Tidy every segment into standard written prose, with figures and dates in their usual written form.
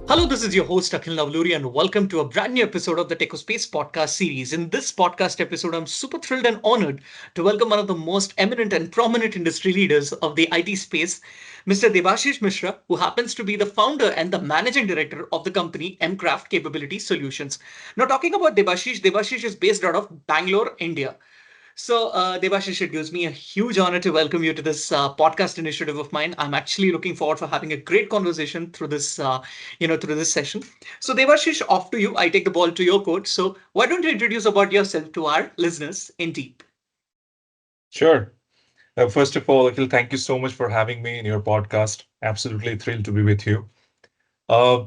Hello, this is your host Akhil Navluri, and welcome to a brand new episode of the Techospace podcast series. In this podcast episode, I'm super thrilled and honored to welcome one of the most eminent and prominent industry leaders of the IT space, Mr. Debashish Mishra, who happens to be the founder and the managing director of the company MKraft Capability Solutions. Now, talking about Debashish is based out of Bangalore, India. Debashish, it gives me a huge honor to welcome you to this podcast initiative of mine. I'm actually looking forward for having a great conversation through through this session. So, Debashish, off to you. I take the ball to your court. So, why don't you introduce about yourself to our listeners in deep? Sure. First of all, Akhil, thank you so much for having me in your podcast. Absolutely thrilled to be with you. Uh,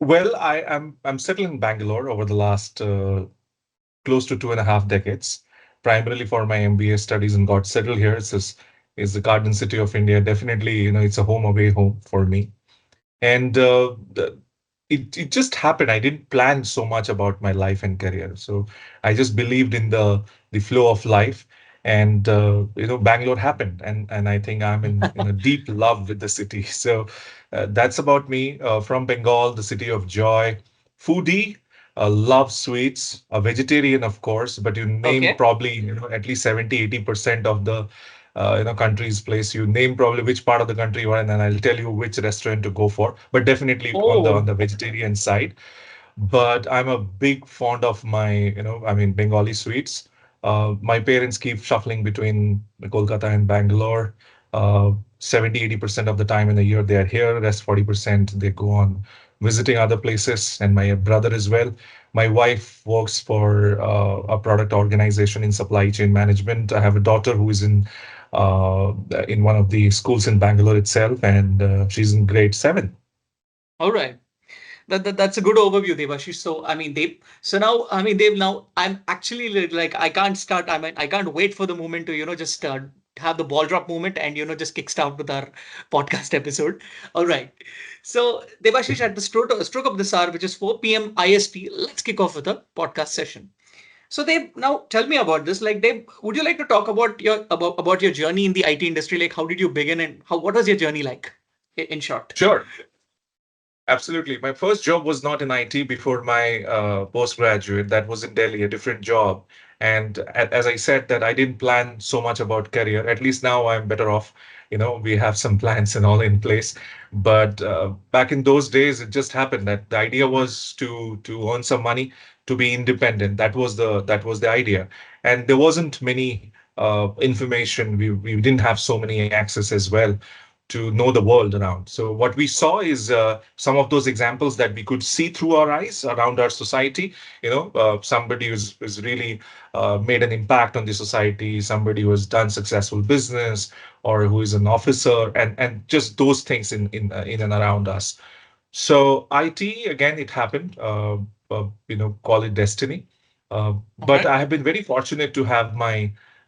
I'm settled in Bangalore over the last close to 2.5 decades, primarily for my MBA studies, and got settled here. It's the garden city of India. Definitely, it's a home away home for me. And it just happened. I didn't plan so much about my life and career. So I just believed in the flow of life. And Bangalore happened, and I think I'm in a deep love with the city. So that's about me. From Bengal, the city of joy, foodie, love sweets, a vegetarian, of course. But you name Okay. probably at least 70-80% of the countries place. You name probably which part of the country you are in, and I'll tell you which restaurant to go for. But definitely on the Oh, vegetarian side. But I'm a big fond of my Bengali sweets. My parents keep shuffling between Kolkata and Bangalore. 70-80% of the time in a year they are here. Rest 40% they go on visiting other places, and my brother as well. My wife works for a product organization in supply chain management. I have a daughter who is in one of the schools in Bangalore itself, and she's in grade 7. all right. That's a good overview, Devashish. So now, now, I'm actually like, I can't start. I can't wait for the moment to, just have the ball drop moment and, just kickstart with our podcast episode. All right. So, Devashish, at the stroke of this hour, which is 4 p.m. IST, let's kick off with a podcast session. So, Dave, now tell me about this. Like, Dave, would you like to talk about your journey in the IT industry? Like, how did you begin and what was your journey like, in short? Sure. Absolutely. My first job was not in IT before my postgraduate. That was in Delhi, a different job. And as I said, that I didn't plan so much about career. At least now I'm better off. We have some plans and all in place. But back in those days, it just happened that the idea was to earn some money, to be independent. That was the idea. And there wasn't many information. We didn't have so many access as well to know the world around. So what we saw is some of those examples that we could see through our eyes around our society. Somebody who's really made an impact on the society, somebody who has done successful business, or who is an officer, and just those things in and around us. So IT again, it happened. Call it destiny. But Okay. I have been very fortunate to have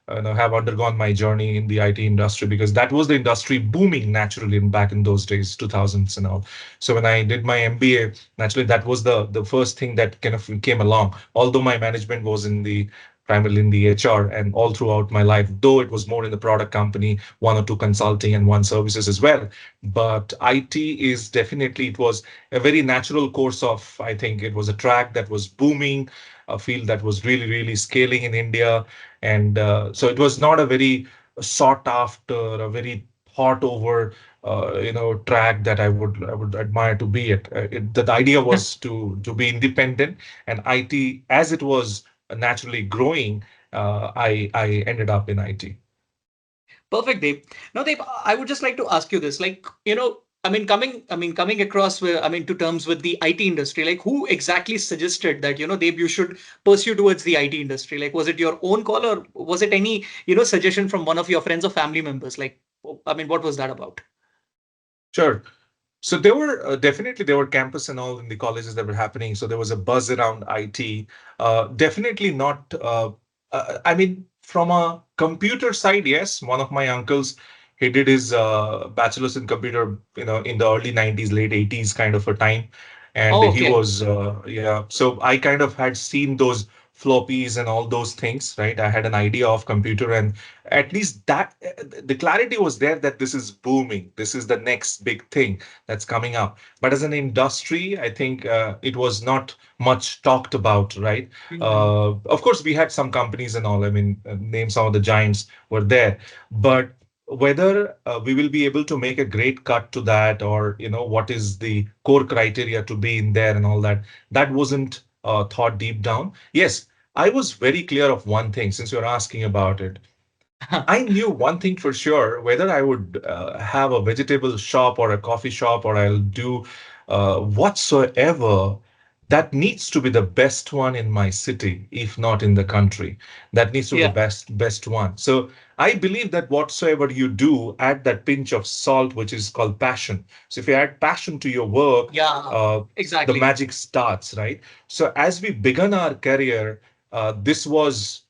undergone my journey in the IT industry, because that was the industry booming naturally back in those days, 2000s and all. So when I did my MBA, naturally that was the first thing that kind of came along. Although my management was primarily in the HR, and all throughout my life, though it was more in the product company, one or two consulting and one services as well. But IT is definitely, it was a very natural course of, I think it was a track that was booming, a field that was really, really scaling in India. And so it was not a very sought after, a very thought over, track that I would admire to be at. The idea was to be independent, and IT, as it was naturally growing, I ended up in IT. Perfect, Dave. Now, Dave, I would just like to ask you this, like, coming across with, to terms with the IT industry, like, who exactly suggested that, Dave, you should pursue towards the IT industry? Like, was it your own call or was it any, suggestion from one of your friends or family members? Like, what was that about? Sure. So there were campus and all in the colleges that were happening. So there was a buzz around IT. Definitely not. From a computer side, yes. One of my uncles, he did his bachelor's in computer, in the early 90s, late 80s kind of a time, and Oh, he okay. was yeah. So I kind of had seen those floppies and all those things, right? I had an idea of computer, and at least that the clarity was there that this is booming. This is the next big thing that's coming up. But as an industry, I think it was not much talked about, right? Mhm. Of course, we had some companies and all. I mean, name some of the giants were there, but whether we will be able to make a great cut to that, or what is the core criteria to be in there and all that, that wasn't thought deep down. Yes, I was very clear of one thing, since you're asking about it. I knew one thing for sure, whether I would have a vegetable shop or a coffee shop, or I'll do whatsoever, that needs to be the best one in my city, if not in the country. That needs to be the Yeah. best one. So I believe that whatsoever you do, add that pinch of salt, which is called passion. So if you add passion to your work, Yeah. uh, the Exactly. magic starts, right? So as we began our career, this was,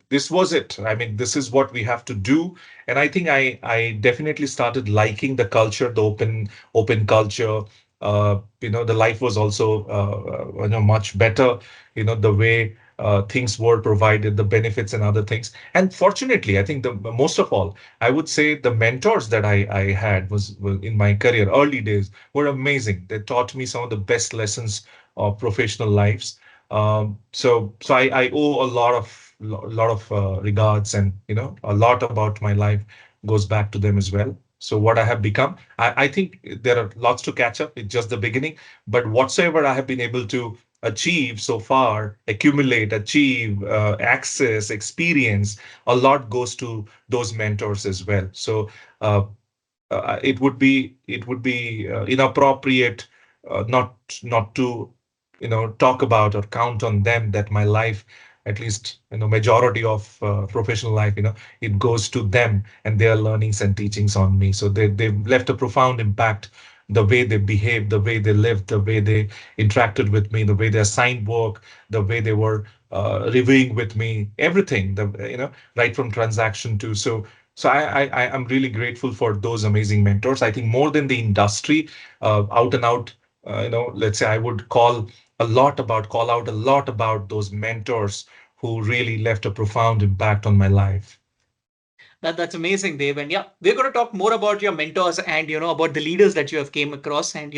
this was it. I mean, this is what we have to do. And I think I definitely started liking the culture, the open culture. The life was also much better. The way things were provided, the benefits and other things. And fortunately, I think the most of all, I would say the mentors that I had was in my career early days were amazing. They taught me some of the best lessons of professional lives. So I owe a lot of regards, and a lot about my life goes back to them as well. So what I have become, I think there are lots to catch up. It's just the beginning, but whatsoever I have been able to achieve so far, accumulate, achieve, access, experience, a lot goes to those mentors as well. So uh, it would be inappropriate not to talk about or count on them, that my life, at least majority of professional life, it goes to them and their learnings and teachings on me. So they've left a profound impact. The way they behaved, the way they lived, the way they interacted with me, the way they assigned work, the way they were reviewing with me, everything, right from transaction to. So I'm really grateful for those amazing mentors. I think more than the industry, out and out, let's say I would call out a lot about those mentors who really left a profound impact on my life. That's amazing, Dave. And yeah, we're going to talk more about your mentors and about the leaders that you have came across, and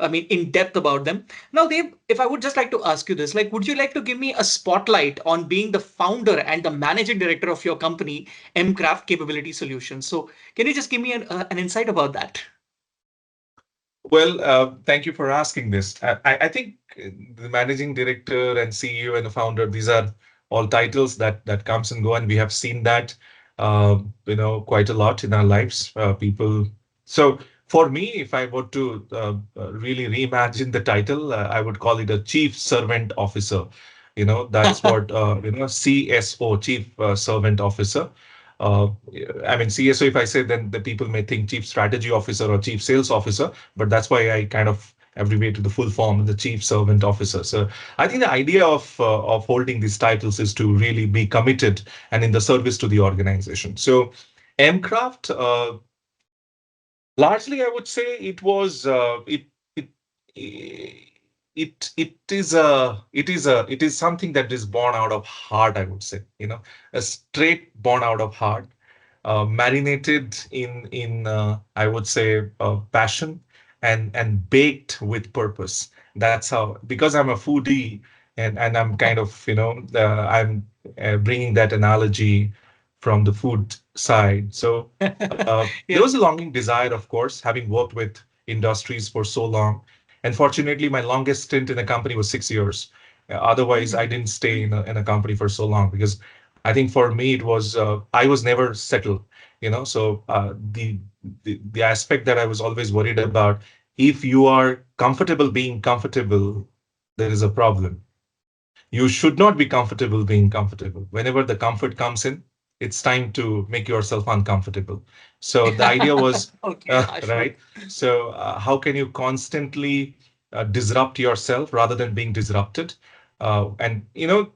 I mean, in depth about them. Now, Dave, if I would just like to ask you this, like, would you like to give me a spotlight on being the founder and the managing director of your company, MKraft Capability Solutions? So, can you just give me an insight about that? Well, thank you for asking this. I think the managing director and CEO and the founder, these are all titles that comes and go, and we have seen that quite a lot in our lives. People. So for me, if I were to really reimagine the title, I would call it a Chief Servant Officer. That's what CSO, Chief Servant Officer. Uh, I mean, CSO, if I say, then the people may think Chief Strategy Officer or Chief Sales Officer, but that's why I kind of abbreviate to the full form, the Chief Servant Officer. So I think the idea of holding these titles is to really be committed and in the service to the organization. So Mcraft, largely, I would say it was it it is something that is born out of heart. I would say, a straight born out of heart, marinated in I would say passion, and baked with purpose. That's how, because I'm a foodie, and I'm kind of I'm bringing that analogy from the food side. So there Yeah. was a longing desire, of course, having worked with industries for so long. And fortunately, my longest stint in a company was 6 years. Otherwise, I Mm. didn't stay in a company for so long, because I think for me it was I was never settled. So the aspect that I was always worried about, if you are comfortable being comfortable, there is a problem. You should not be comfortable being comfortable. Whenever the comfort comes in, it's time to make yourself uncomfortable. So the idea was, Okay, harsh right? one. So how can you constantly disrupt yourself rather than being disrupted? And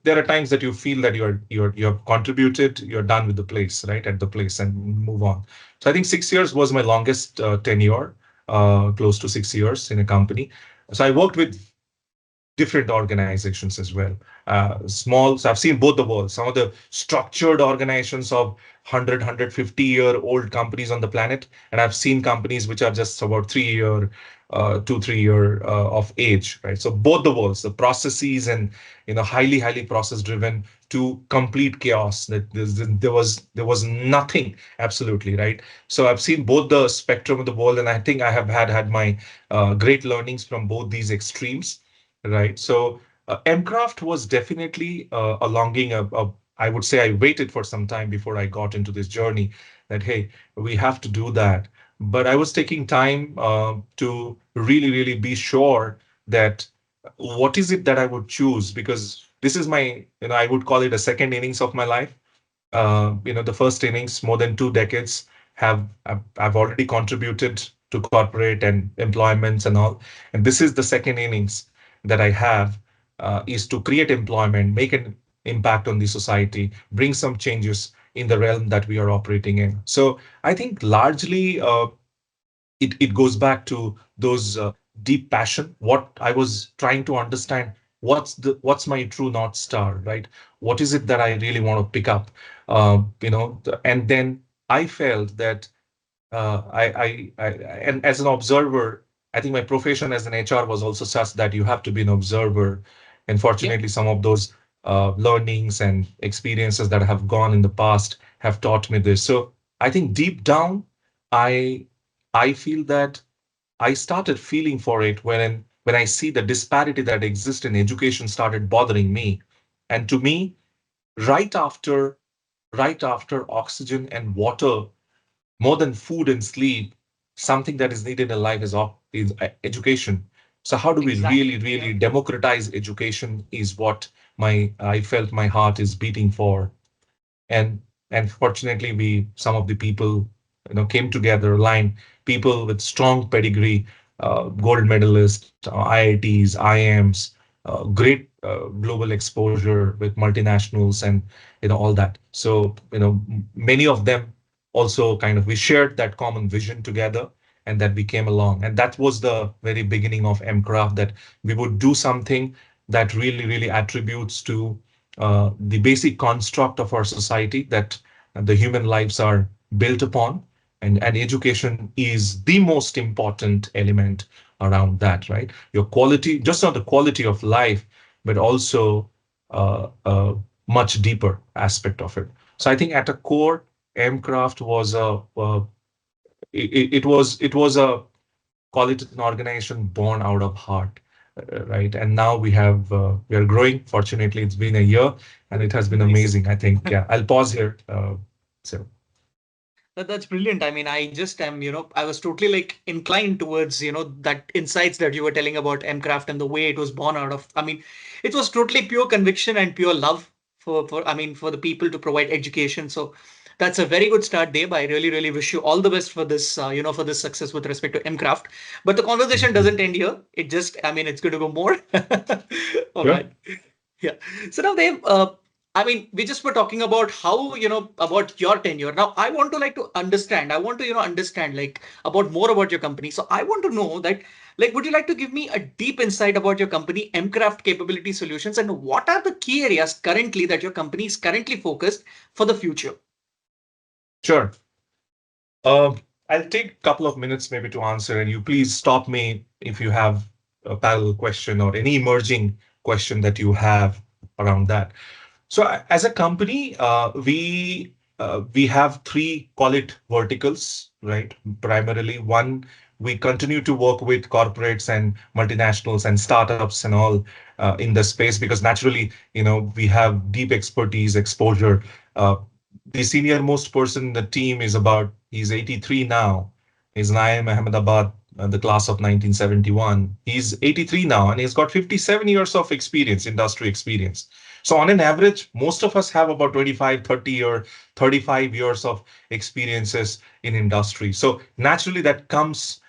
there are times that you feel that you have contributed, you're done with the place, right? At the place, and move on. So I think 6 years was my longest tenure, close to 6 years in a company. So I worked with different organizations as well. Small, so I've seen both the worlds. Some of the structured organizations of 100-150-year-old companies on the planet, and I've seen companies which are just about 3 year, 2-3 year of age, right? So both the worlds, the processes and highly process driven to complete chaos. That there was nothing absolutely, right? So I've seen both the spectrum of the world, and I think I have had my great learnings from both these extremes, right? So Mcraft was definitely a longing. I would say I waited for some time before I got into this journey. That hey, we have to do that. But I was taking time to really be sure that what is it that I would choose, because this is my, I would call it a second innings of my life. The first innings, more than 2 decades, I've already contributed to corporate and employments and all. And this is the second innings that I have, is to create employment, make an impact on the society, bring some changes in the realm that we are operating in. So I think largely it goes back to those deep passion. What I was trying to understand, what's my true north star, right? What is it that I really want to pick up? And then I felt that and as an observer, I think my profession as an HR was also such that you have to be an observer. And Yeah. fortunately, some of those learnings and experiences that have gone in the past have taught me this. So I think deep down, I I feel that I started feeling for it when I see the disparity that exists in education started bothering me. And to me, right after right after oxygen and water, more than food and sleep, something that is needed in life is education. So how do we Exactly. really democratize education is what my I felt my heart is beating for. And and fortunately, we some of the people came together, aligned, people with strong pedigree, gold medalists, IITs, IIMs, great global exposure with multinationals, and all that. So many of them also kind of we shared that common vision together, and that we came along, and that was the very beginning of Mcraft, that we would do something that really attributes to the basic construct of our society, that the human lives are built upon, and education is the most important element around that, right? Your quality, just not the quality of life, but also a much deeper aspect of it. So I think at a core, Mcraft was it was a, call it an organization born out of heart, right? And now we are growing. Fortunately, it's been a year, and it has been Nice. amazing. I think, yeah, I'll pause here. So That's brilliant. I mean, I just am, I was totally like inclined towards, that insights that you were telling about Mcraft and the way it was born out of. I mean, it was totally pure conviction and pure love for the people to provide education. So that's a very good start, Dave. I really wish you all the best for this, for this success with respect to Mcraft. But the conversation thank you. doesn't end here. It just, I mean, it's going to go more. All Sure. right. Yeah. So now, Dave, I mean, we just were talking about how, about your tenure. Now, I want to like to understand. I want to, understand like about more about your company. So I want to know that, like, would you like to give me a deep insight about your company, MKraft Capability Solutions, and what are the key areas currently that your company is currently focused for the future? Sure. Um, I'll take a couple of minutes maybe to answer, and you please stop me if you have a parallel question or any emerging question that you have around that. So as a company, we have three, call it verticals, right? Primarily, one, we continue to work with corporates and multinationals and startups and all in the space, because naturally, we have deep expertise, exposure. Uh, the senior most person in the team he's 83 now. He's Naim Ahmedabad, the class of 1971. He's 83 now, and he's got 57 years of experience, industry experience. So on an average, most of us have about 25, 30 or 35 years of experiences in industry. So naturally, that comes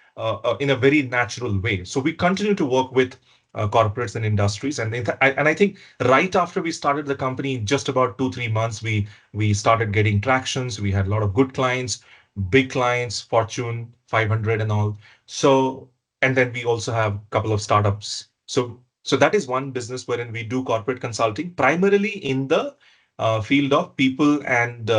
in a very natural way. So we continue to work with corporates and industries, and I think right after we started the company, just about 2-3 months, we started getting tractions. We had a lot of good clients, big clients, Fortune 500 and all. So, and then we also have a couple of startups. So So that is one business wherein we do corporate consulting, primarily in the field of people and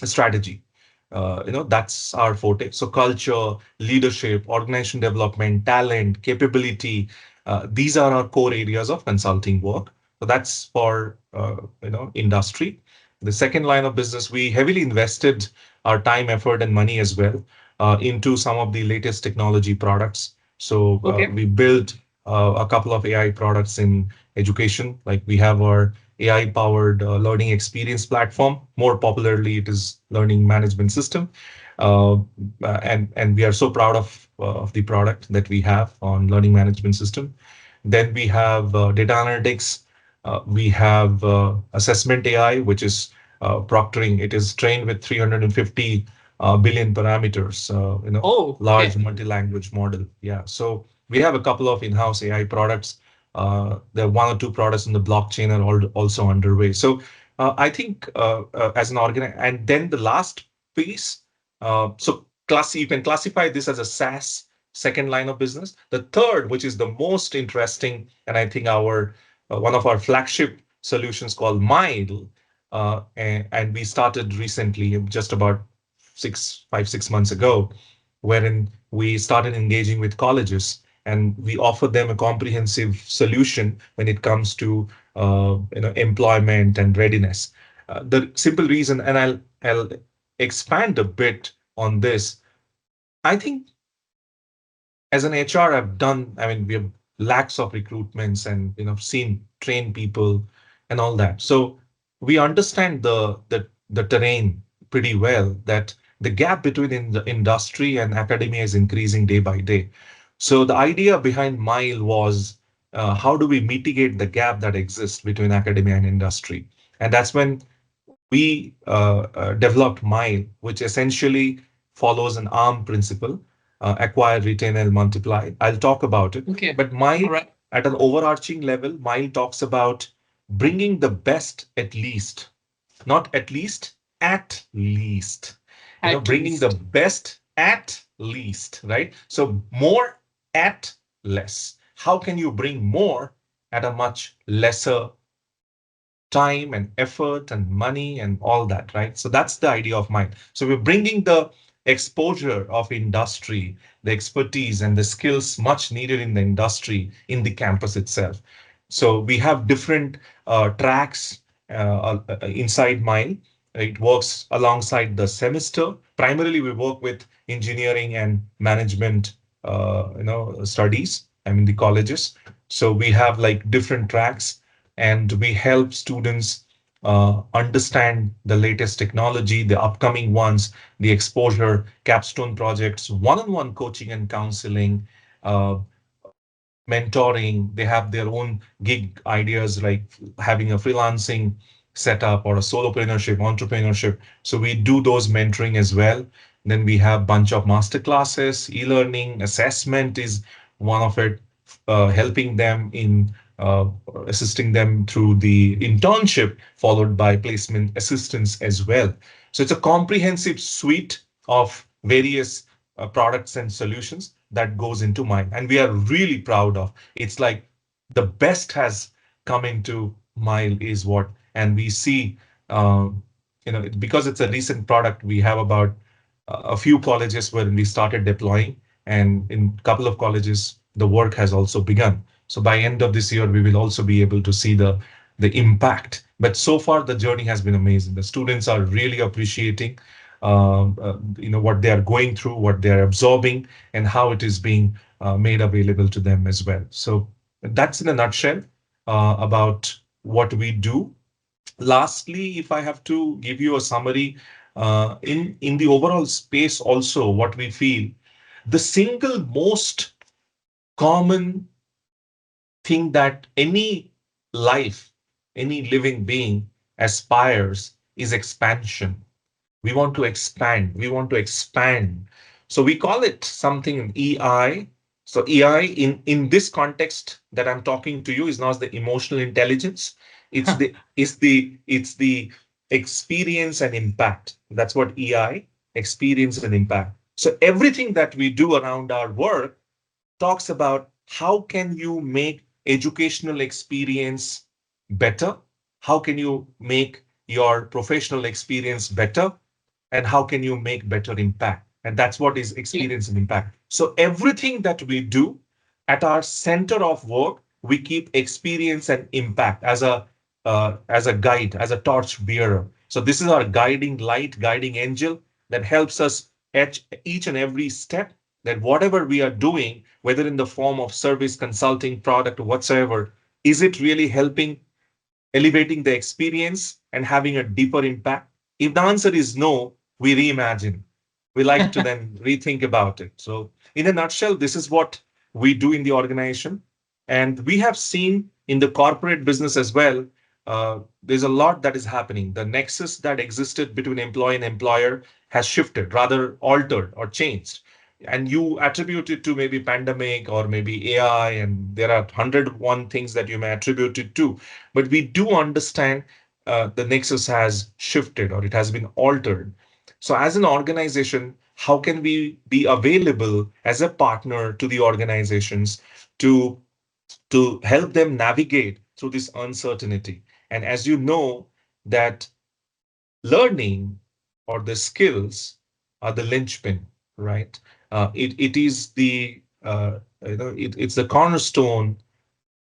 strategy. That's our forte. So culture, leadership, organization development, talent, capability, these are our core areas of consulting work. So that's for industry. The second line of business, we heavily invested our time, effort, and money as well into some of the latest technology products. So Okay. we built a couple of AI products in education. Like we have our AI-powered learning experience platform. More popularly, it is learning management system. Uh, and we are so proud of the product that we have on learning management system. Then we have data analytics. We have assessment AI, which is proctoring. It is trained with 350 billion parameters, Oh, large okay. multi-language model. Yeah. So we have a couple of in-house AI products. There are one or two products in the blockchain are also underway. So I think as an organ, and then the last piece, so class you can classify this as a SaaS second line of business. The third, which is the most interesting, and I think our one of our flagship solutions called Mile, and we started recently, just about 6 months ago, wherein we started engaging with colleges and we offer them a comprehensive solution when it comes to employment and readiness. The simple reason, and I'll expand a bit on this. I think as an HR, I've done. I mean, we have lakhs of recruitments and seen trained people and all that. So we understand the terrain pretty well. That the gap between in the industry and academia is increasing day by day. So the idea behind Mile was how do we mitigate the gap that exists between academia and industry? And that's when we developed Mile, which essentially follows an ARM principle, acquire, retain, and multiply. I'll talk about it. Okay. But Mile, All right. at an overarching level, Mile talks about bringing the best at least, not at least, at least. At Bringing the least. best at least, right? So more at less. How can you bring more at a much lesser time and effort and money and all that, right? So that's the idea of Mind. So we're bringing the exposure of industry, the expertise and the skills much needed in the industry in the campus itself. So we have different tracks inside Mind. It works alongside the semester. Primarily, we work with engineering and management, studies. I mean, the colleges. So we have like different tracks and we help students understand the latest technology, the upcoming ones, the exposure, capstone projects, one-on-one coaching and counseling, uh, mentoring. They have their own gig ideas like having a freelancing setup or a solopreneurship, entrepreneurship. So we do those mentoring as well. Then we have bunch of master classes, e-learning, assessment is one of it, helping them in uh, assisting them through the internship, followed by placement assistance as well. So it's a comprehensive suite of various products and solutions that goes into Mile, and we are really proud of. It's like the best has come into Mile is what, and we see, because it's a recent product, we have about a few colleges where we started deploying, and in a couple of colleges, the work has also begun. So by end of this year, we will also be able to see the impact. But so far, the journey has been amazing. The students are really appreciating, what they are going through, what they are absorbing, and how it is being made available to them as well. So that's in a nutshell about what we do. Lastly, if I have to give you a summary, in the overall space, also what we feel, the single most common thing that any life, any living being aspires is expansion. We want to expand. We want to expand. So we call it something EI. So EI in this context that I'm talking to you is not the emotional intelligence. It's the experience and impact. That's what EI, experience and impact. So everything that we do around our work talks about how can you make educational experience better? How can you make your professional experience better? And how can you make better impact? And that's what is Yeah. experience and impact. So everything that we do at our center of work, we keep experience and impact as a guide, as a torch bearer. So this is our guiding light, guiding angel that helps us at each and every step, that whatever we are doing, whether in the form of service, consulting, product, or whatsoever, is it really helping elevating the experience and having a deeper impact? If the answer is no, we reimagine. We like to then rethink about it. So, in a nutshell, this is what we do in the organization. And we have seen in the corporate business as well, there's a lot that is happening. The nexus that existed between employee and employer has shifted, rather altered or changed. And you attribute it to maybe pandemic or maybe AI, and there are 101 things that you may attribute it to. But we do understand the nexus has shifted or it has been altered. So, as an organization, how can we be available as a partner to the organizations to help them navigate through this uncertainty? And as you know, that learning or the skills are the linchpin, right? It is the it's the cornerstone.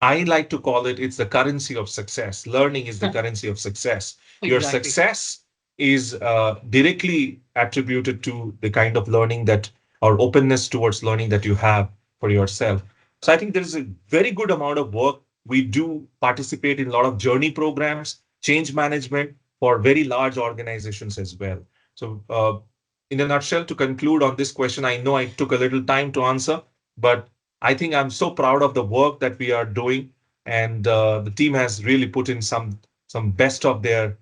I like to call it, it's the currency of success. Learning is the currency of success. Your Exactly. success is directly attributed to the kind of learning that, or openness towards learning that you have for yourself. So I think there is a very good amount of work. We do participate in a lot of journey programs, change management for very large organizations as well. So, in a nutshell, to conclude on this question, I know I took a little time to answer, but I think I'm so proud of the work that we are doing, and the team has really put in some best of their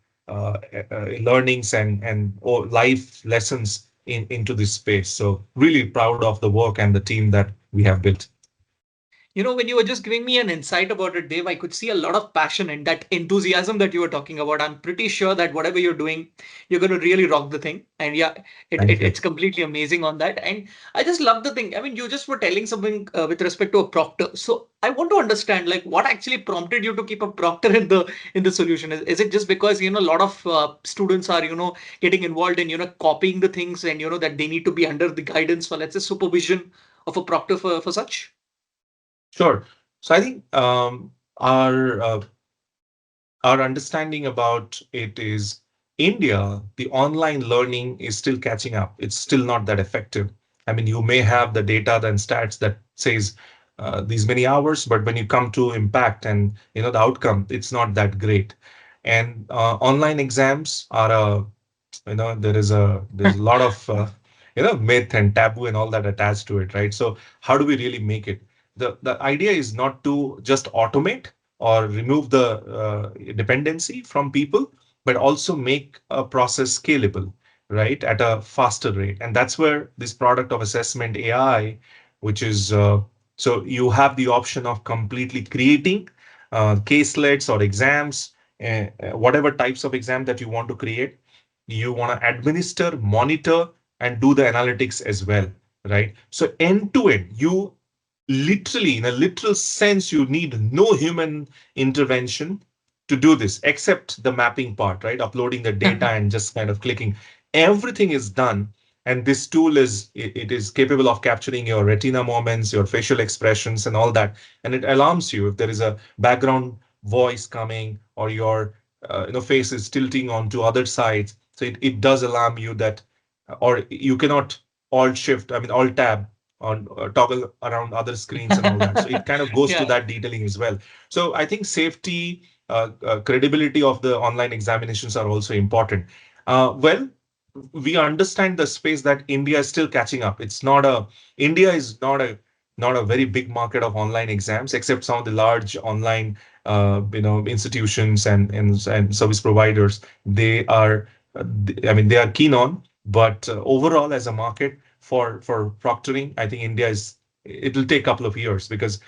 learnings and life lessons into this space. So really proud of the work and the team that we have built. When you were just giving me an insight about it, Dave, I could see a lot of passion and that enthusiasm that you were talking about. I'm pretty sure that whatever you're doing, you're going to really rock the thing. And yeah, Thank you. it's completely amazing on that. And I just love the thing. I mean, you just were telling something with respect to a proctor. So I want to understand, like, what actually prompted you to keep a proctor in the solution? Is it just because a lot of students are getting involved in copying the things, and that they need to be under the guidance for, let's say, supervision of a proctor for such? Sure. So I think our understanding about it is India, the online learning is still catching up. It's still not that effective. I mean, you may have the data and stats that says these many hours, but when you come to impact and the outcome, it's not that great. And online exams are a there's a lot of myth and taboo and all that attached to it, right? So how do we really make it? The idea is not to just automate or remove the dependency from people, but also make a process scalable, right, at a faster rate. And that's where this product of assessment AI, which is so you have the option of completely creating caselets or exams, whatever types of exam that you want to create. You want to administer, monitor, and do the analytics as well, right? So end to end, you literally, in a literal sense, you need no human intervention to do this, except the mapping part, right? Uploading the data and just kind of clicking. Everything is done. And this tool it is capable of capturing your retina movements, your facial expressions, and all that. And it alarms you if there is a background voice coming or your face is tilting onto other sides. So it does alarm you that, or you cannot alt shift, I mean alt tab on toggle around other screens and all that. So it kind of goes to Yeah. that detailing as well. So I think safety, credibility of the online examinations are also important. Well, we understand the space that India is still catching up. India is not a very big market of online exams, except some of the large online institutions and service providers. They are, I mean, they are keen on, but overall as a market for proctoring, I think India is, it will take a couple of years because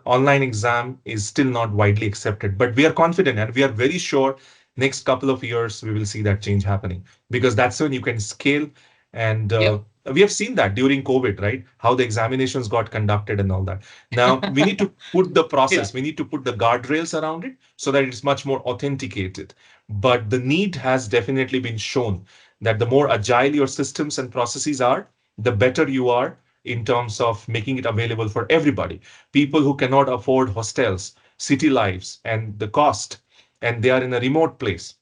online exam is still not widely accepted. But we are confident and we are very sure next couple of years we will see that change happening, because that's when you can scale and Yep. we have seen that during COVID, right? How the examinations got conducted and all that. Now we need to put the Yeah. process, we need to put the guardrails around it so that it's much more authenticated. But the need has definitely been shown that the more agile your systems and processes are, the better you are in terms of making it available for everybody. People who cannot afford hostels, city lives, and the cost, and they are in a remote place,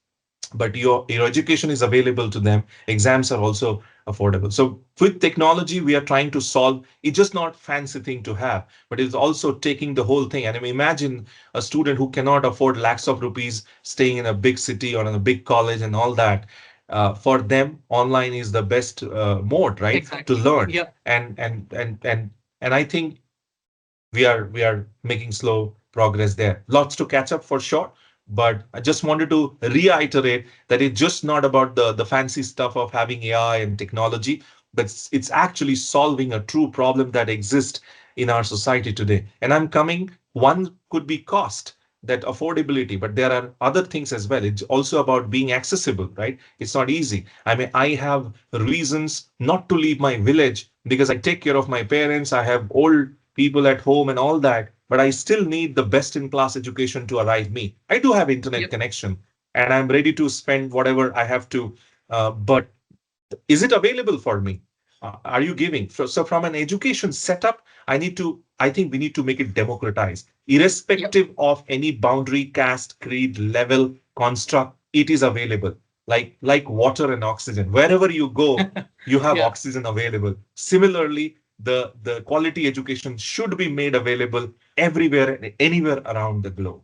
but your education is available to them. Exams are also affordable. So with technology, we are trying to solve. It's just not fancy thing to have, but it's also taking the whole thing. And I mean, imagine a student who cannot afford lakhs of rupees staying in a big city or in a big college and all that. For them, online is the best mode, right, to Exactly. learn. Yeah. And I think we are making slow progress there. Lots to catch up for sure. But I just wanted to reiterate that it's just not about the fancy stuff of having AI and technology, but it's actually solving a true problem that exists in our society today. And I'm coming, one could be cost, that affordability, but there are other things as well. It's also about being accessible, right? It's not easy. I mean, I have reasons not to leave my village because I take care of my parents. I have old people at home and all that, but I still need the best in class education to arrive me. I do have internet Yep. connection and I'm ready to spend whatever I have to, but is it available for me? Are you giving? So from an education setup, I think we need to make it democratized, Yep. irrespective of any boundary, caste, creed, level, construct, it is available. Like water and oxygen. Wherever you go, you have Yeah. oxygen available. Similarly, the quality education should be made available everywhere and anywhere around the globe.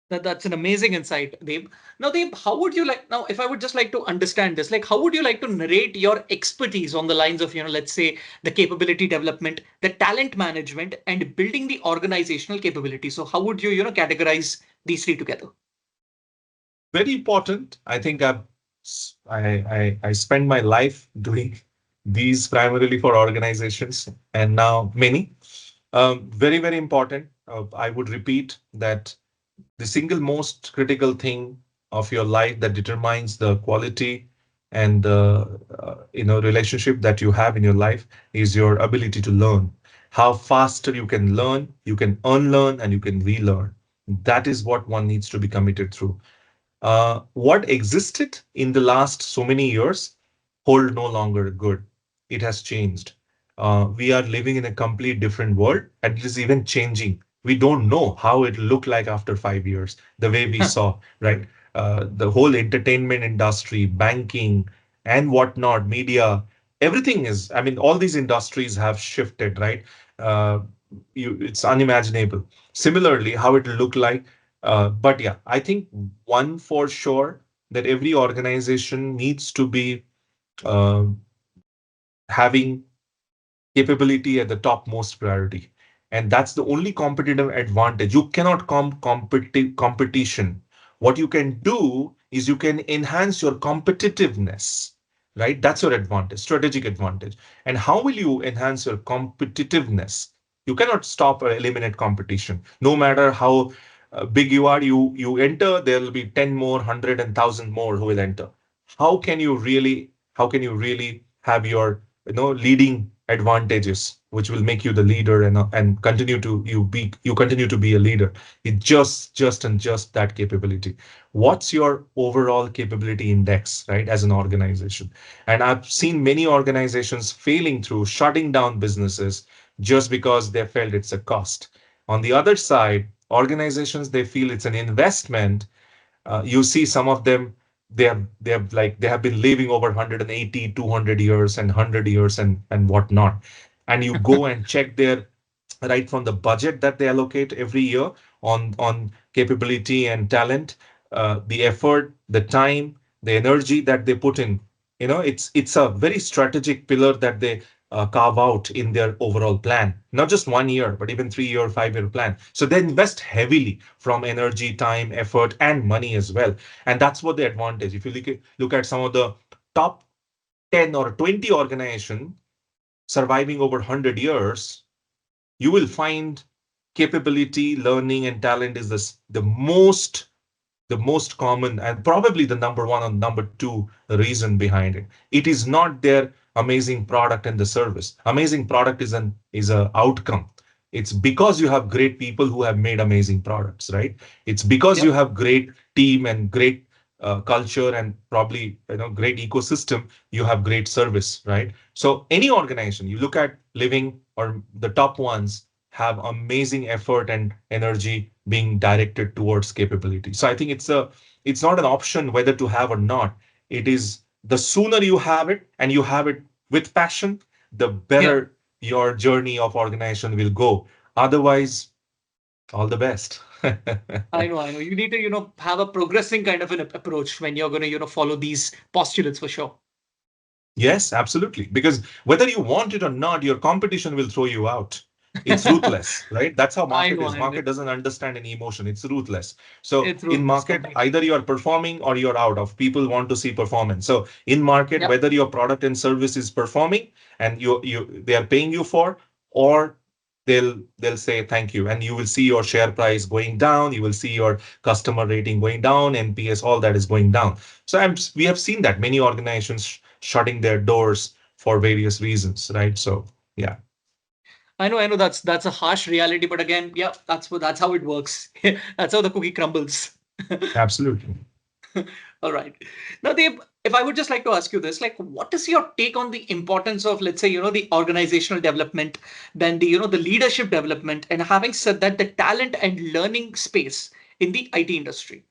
That's an amazing insight, Deb. Now, Deb, how would you like, now, if I would just like to understand this, like, how would you like to narrate your expertise on the lines of, let's say the capability development, the talent management, and building the organizational capability? So, how would you, categorize these three together? Very important. I think I spend my life doing these primarily for organizations and now many. Very, very important. I would repeat that the single most critical thing of your life that determines the quality and the relationship that you have in your life is your ability to learn. How faster you can learn, you can unlearn, and you can relearn. That is what one needs to be committed through. What existed in the last so many years hold no longer good. It has changed. We are living in a complete different world, and it is even changing. We don't know how it looked like after 5 years, the way we saw, right? The whole entertainment industry, banking, and whatnot, media, everything is, I mean, all these industries have shifted, right? Uh, it's unimaginable. Similarly, how it looked like, but yeah, I think one for sure that every organization needs to be uh, having capability at the topmost priority. And that's the only competitive advantage. You cannot competition. What you can do is you can enhance your competitiveness, right? That's your advantage, strategic advantage. And how will you enhance your competitiveness? You cannot stop or eliminate competition. No matter how big you are, you enter, there will be 10 more, 100 and 1,000 more who will enter. How can you really have your leading advantages which will make you the leader and continue to you continue to be a leader? It just that capability. What's your overall capability index, right, as an organization? And I've seen many organizations failing through shutting down businesses just because they felt it's a cost. On the other side, organizations, they feel it's an investment. You see some of them, they have been living over 180, 200 years and 100 years and whatnot. And you go and check their, right from the budget that they allocate every year on capability and talent, the effort, the time, the energy that they put in. It's a very strategic pillar that they carve out in their overall plan, not just 1 year, but even 3 year, 5 year plan. So they invest heavily from energy, time, effort, and money as well. And that's what the advantage. If you look at some of the top 10 or 20 organization surviving over 100 years, you will find capability, learning, and talent is the most common and probably the number one or number two reason behind it. It is not their amazing product and the service. Amazing product is a outcome. It's because you have great people who have made amazing products, right? It's because you Yep. have great team and great culture and probably great ecosystem. You have great service, right? So any organization you look at living or the top ones have amazing effort and energy being directed towards capability. So I think it's not an option whether to have or not. It is the sooner you have it and you have it with passion, the Yep. better your journey of organization will go. Otherwise, all the best. I know. You need to, have a progressing kind of an approach when you're going to, follow these postulates for sure. Yes, absolutely. Because whether you want it or not, your competition will throw you out. It's ruthless, right? That's how market is. I know. Market doesn't understand any emotion. It's ruthless. So It's in ruthless market, completely. either you are performing or you're out of. People want to see performance. So in market, Yep. whether your product and service is performing and you they are paying you for, or they'll say thank you, and you will see your share price going down. You will see your customer rating going down, NPS, all that is going down. So we have seen that many organizations shutting their doors for various reasons, right? So yeah, I know that's a harsh reality, but again, yeah, that's how it works. That's how the cookie crumbles. absolutely. All right. Now, Dave, if I would just like to ask you this, like, what is your take on the importance of, let's say, the organizational development, then the leadership development, and having said that, the talent and learning space in the IT industry?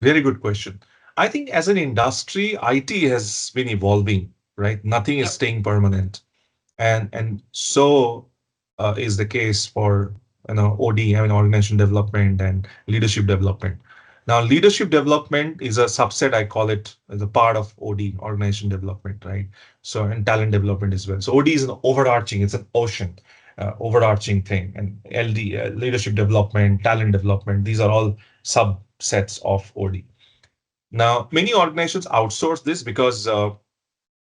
Very good question. I think as an industry, IT has been evolving, right? Nothing is Yep. staying permanent. And so is the case for OD, I mean organization development and leadership development. Now, leadership development is a subset. I call it as a part of OD, organization development, right? So and talent development as well. So OD is an overarching, it's an ocean, overarching thing, and LD, leadership development, talent development. These are all subsets of OD. Now, many organizations outsource this because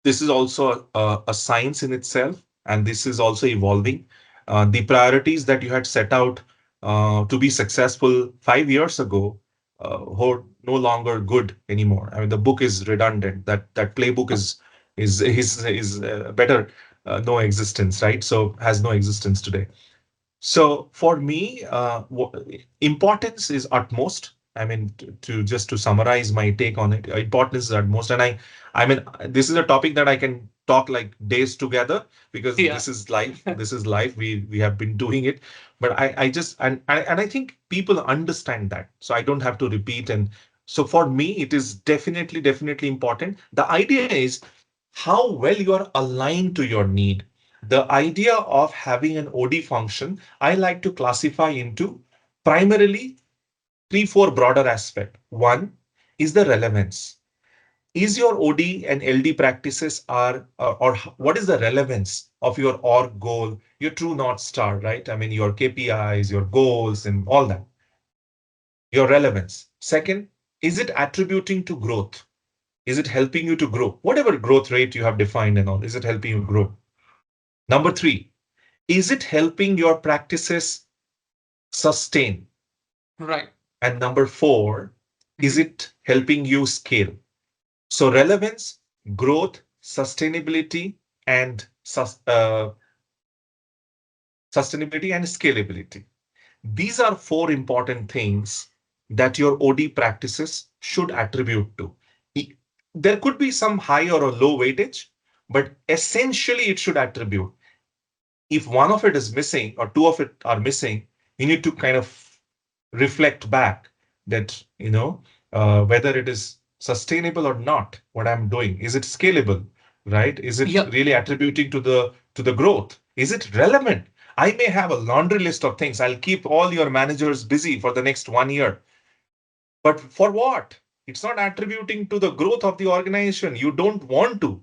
this is also a science in itself, and this is also evolving. The priorities that you had set out to be successful 5 years ago hold no longer good anymore. I mean, the book is redundant. That playbook is better no existence, right? So has no existence today. So for me, importance is utmost. I mean, to just to summarize my take on it, importance is utmost. And I mean, this is a topic that I can talk like days together because Yeah. this is life. This is life. We have been doing it, but I just and I think people understand that, so I don't have to repeat. And so for me, it is definitely important. The idea is how well you are aligned to your need. The idea of having an OD function, I like to classify into primarily three, four broader aspects. One is the relevance. Is your OD and LD practices or what is the relevance of your org goal, your true North Star, right? I mean, your KPIs, your goals, and all that, your relevance. Second, is it attributing to growth? Is it helping you to grow? Whatever growth rate you have defined and all, is it helping you grow? Number three, is it helping your practices sustain? Right. And number four, is Mhm. it helping you scale? So relevance, growth, sustainability, and sustainability and scalability. These are four important things that your OD practices should attribute to. E- There could be some high or a low weightage, but essentially it should attribute. If one of it is missing or two of it are missing, you need to kind of reflect back that, whether it is sustainable or not, what I'm doing. Is it scalable, right? Is it Yep. really attributing to the growth? Is it relevant? I may have a laundry list of things. I'll keep all your managers busy for the next 1 year. But for what? It's not attributing to the growth of the organization. You don't want to.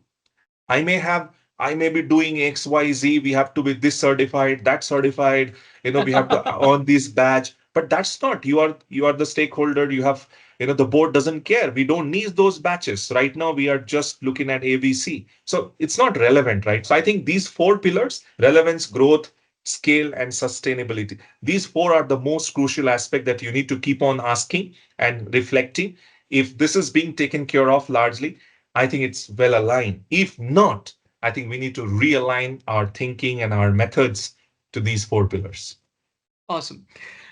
I may be doing X, Y, Z. We have to be this certified, that certified. We have to earn this badge. But that's not. You are the stakeholder. You have, the board doesn't care. We don't need those batches. Right now, we are just looking at ABC. So it's not relevant, right? So I think these four pillars, relevance, growth, scale, and sustainability. These four are the most crucial aspect that you need to keep on asking and reflecting. If this is being taken care of largely, I think it's well aligned. If not, I think we need to realign our thinking and our methods to these four pillars. Awesome.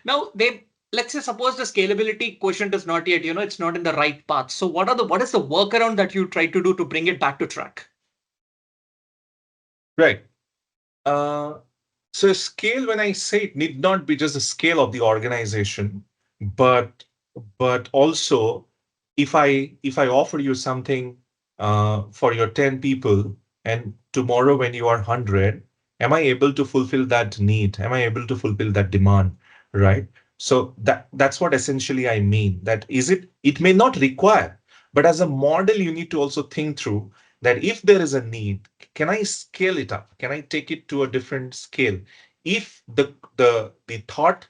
Now, they let's say suppose the scalability quotient is not yet, it's not in the right path. So what is the workaround that you try to do to bring it back to track? Right. Uh, so scale, when I say it, need not be just the scale of the organization, but also if I offer you something for your 10 people, and tomorrow when you are 100, am I able to fulfill that need? Am I able to fulfill that demand? Right. So that's what essentially I mean. That is it. It may not require, but as a model, you need to also think through that if there is a need, can I scale it up? Can I take it to a different scale? If the thought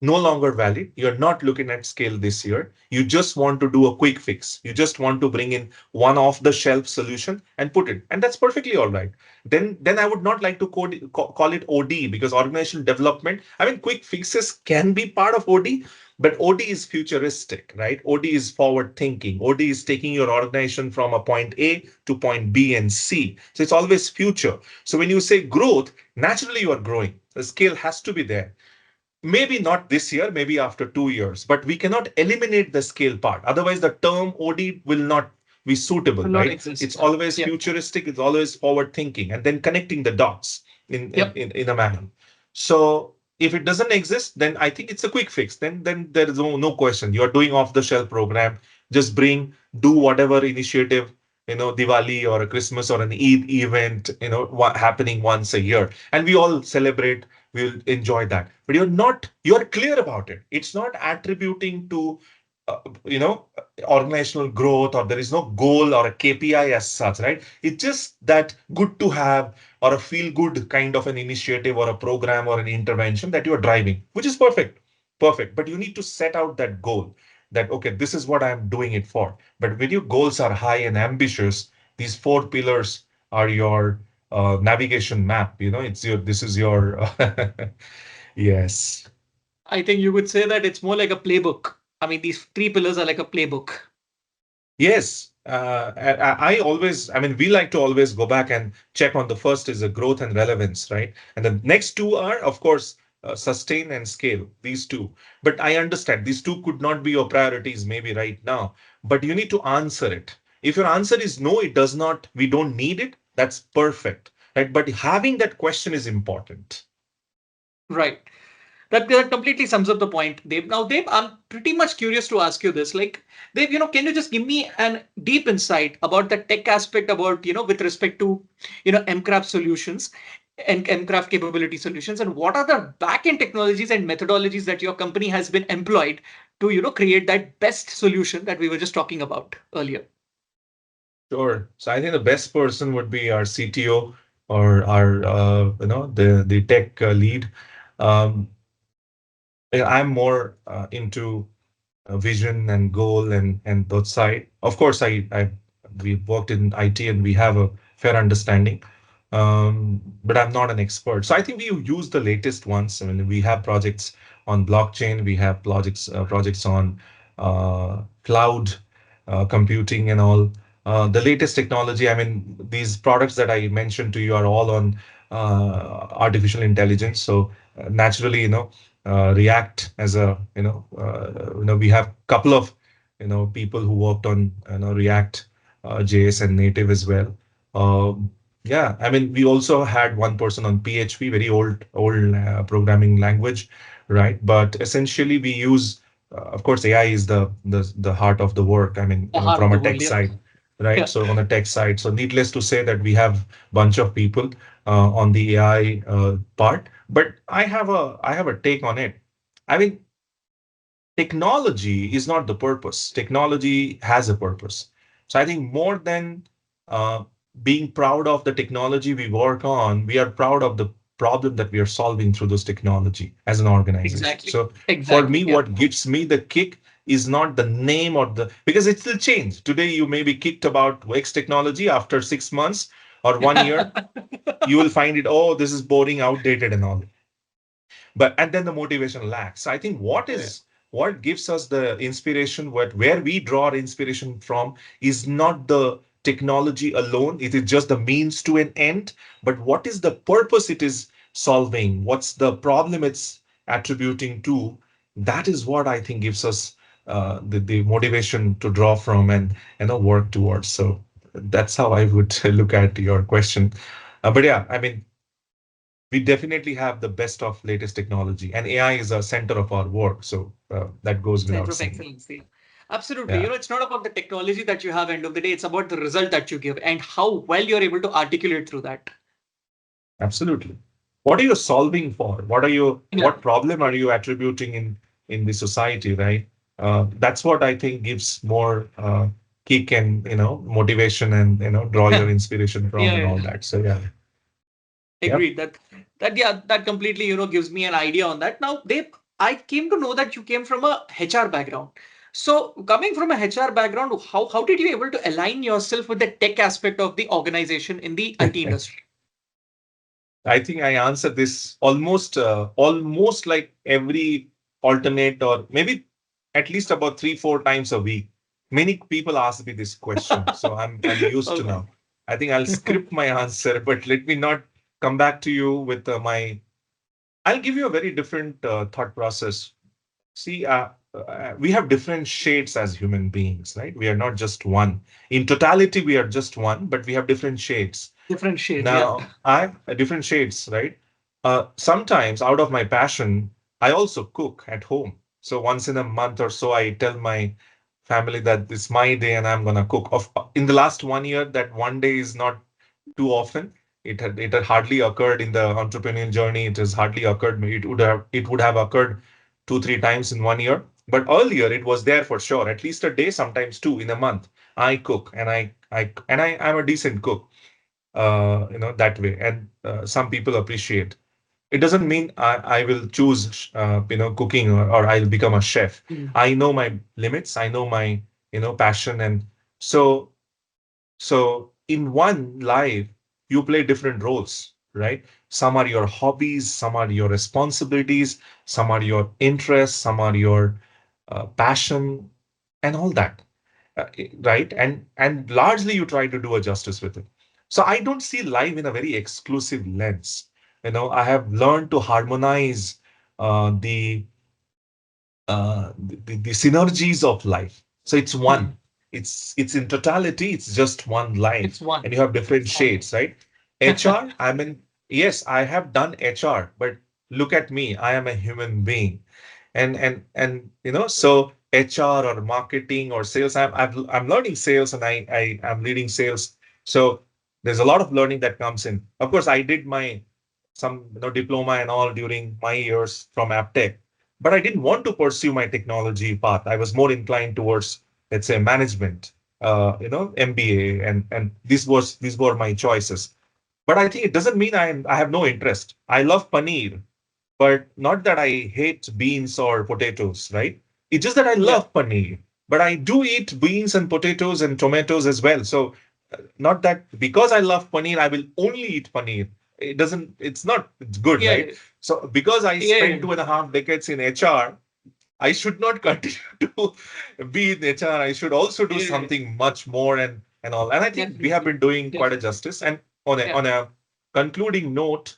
no longer valid, you're not looking at scale this year, you just want to do a quick fix, you just want to bring in one off the shelf solution and put it, and that's perfectly all right. Then I would not like to call it OD, because organizational development, I mean, quick fixes can be part of OD, but OD is futuristic, right? OD is forward thinking. OD is taking your organization from a point A to point B and C, so it's always future. So when you say growth, naturally you are growing, the scale has to be there. Maybe not this year, maybe after 2 years, but we cannot eliminate the scale part. Otherwise, the term OD will not be suitable, Will not right? exist. It's Yeah. always Yep. futuristic, it's always forward thinking, and then connecting the dots Yep. in a manner. So if it doesn't exist, then I think it's a quick fix. Then there is no question. You're doing off the shelf program. Just do whatever initiative, Diwali or a Christmas or an Eid event, happening once a year. And we all celebrate, we'll enjoy that. But you're clear about it. It's not attributing to, uh, you know, organizational growth, or there is no goal or a KPI as such, right? It's just that good to have, or a feel good kind of an initiative or a program or an intervention that you are driving, which is perfect. Perfect. But you need to set out that goal, that, okay, this is what I'm doing it for. But when your goals are high and ambitious, these four pillars are your navigation map. This is your, yes. I think you would say that it's more like a playbook. I mean, these three pillars are like a playbook. Yes, I always, I mean, we like to always go back and check on the first is the growth and relevance, right? And the next two are, of course, sustain and scale, these two. But I understand these two could not be your priorities maybe right now, but you need to answer it. If your answer is no, it does not, we don't need it, that's perfect, right? But having that question is important. Right. That completely sums up the point, Dave. Now, Dave, I'm pretty much curious to ask you this. Like, Dave, can you just give me an deep insight about the tech aspect about, with respect to, MCraft solutions and MCraft Capability Solutions, and what are the back-end technologies and methodologies that your company has been employed to, create that best solution that we were just talking about earlier? Sure. So I think the best person would be our CTO, or our, the tech lead. Um, Yeah, I'm more into vision and goal and both side. Of course, I we worked in IT and we have a fair understanding, but I'm not an expert. So I think we use the latest ones. I mean, we have projects on blockchain, we have projects on cloud computing and all. The latest technology. I mean, these products that I mentioned to you are all on artificial intelligence. So naturally, React as a, we have a couple of, people who worked on, React, JS and native as well. Yeah, I mean, we also had one person on PHP, very old programming language, right? But essentially, we use, of course, AI is the heart of the work. I mean, The heart of from the a world, tech yeah. side, right? Yeah. So on the tech side, so needless to say that we have bunch of people on the AI part. But I have a take on it. I mean, technology is not the purpose. Technology has a purpose. So I think more than uh, being proud of the technology we work on, we are proud of the problem that we are solving through this technology as an organization. Exactly. So for Exactly. me, Yeah. what gives me the kick is not the name, or because it will change. Today, you may be kicked about X technology. After 6 months or 1 year, you will find it, oh, this is boring, outdated, and all. But and then the motivation lacks. So I think what Yeah. is what gives us the inspiration, where we draw our inspiration from, is not the technology alone. It is just the means to an end. But what is the purpose it is solving? What's the problem it's attributing to? That is what I think gives us the motivation to draw from and work towards. So that's how I would look at your question. But yeah, I mean, we definitely have the best of latest technology, and AI is a center of our work. So that goes Center without of saying. excellence. Yeah. Absolutely. Yeah, It's not about the technology that you have end of the day. It's about the result that you give and how well you're able to articulate through that. absolutely. What are you solving for? Yeah. What problem are you attributing in the society, right? That's what I think gives more kick and motivation and draw your inspiration from Yeah, and all yeah. that. So yeah, yep. Agreed. That completely, gives me an idea on that. Now, I came to know that you came from a HR background. So coming from a HR background, how did you able to align yourself with the tech aspect of the organization in the IT industry? I think I answered this almost like every alternate, or maybe at least about 3-4 times a week. Many people ask me this question, so I'm used to Okay. now. I think I'll script my answer, but let me not come back to you with my. I'll give you a very different thought process. See, we have different shades as human beings, right? We are not just one. In totality, we are just one, but we have different shades. Different shades, yeah. Now, I different shades, right? Sometimes out of my passion, I also cook at home. So once in a month or so, I tell my family that it's my day and I'm gonna cook. In the last 1 year, that one day is not too often. It had hardly occurred in the entrepreneurial journey. It has hardly occurred. It would have occurred 2-3 times in 1 year. But earlier, it was there for sure. At least a day, sometimes two in a month. I cook and I'm a decent cook that way. And some people appreciate. It doesn't mean I will choose, cooking, or I'll become a chef. Mm. I know my limits. I know my, passion. And so, in one life, you play different roles, right? Some are your hobbies, some are your responsibilities, some are your interests, some are your passion, and all that, right? And largely you try to do a justice with it. So I don't see life in a very exclusive lens. I have learned to harmonize the the synergies of life. So it's one. Mm. It's in totality, it's just one life, It's one. and you have different Okay. shades, right? HR, I mean, yes, I have done HR, but look at me, I am a human being. And so HR or marketing or sales, I'm learning sales, and I'm leading sales. So there's a lot of learning that comes in. Of course, I did my some diploma and all during my years from AppTech, but I didn't want to pursue my technology path. I was more inclined towards, let's say, management, MBA, and these were my choices. But I think it doesn't mean I have no interest. I love paneer, but not that I hate beans or potatoes, right? It's just that I Yeah. love paneer, but I do eat beans and potatoes and tomatoes as well. So, not that because I love paneer, I will only eat paneer. It's not, it's good, Yeah. right? So, because I Yeah. spent Yeah. 2.5 decades in HR, I should not continue to be in HR. I should also do Yeah. something much more and all. And I think we have Definitely. been doing quite a Definitely. justice. And on a Yeah. on a concluding note,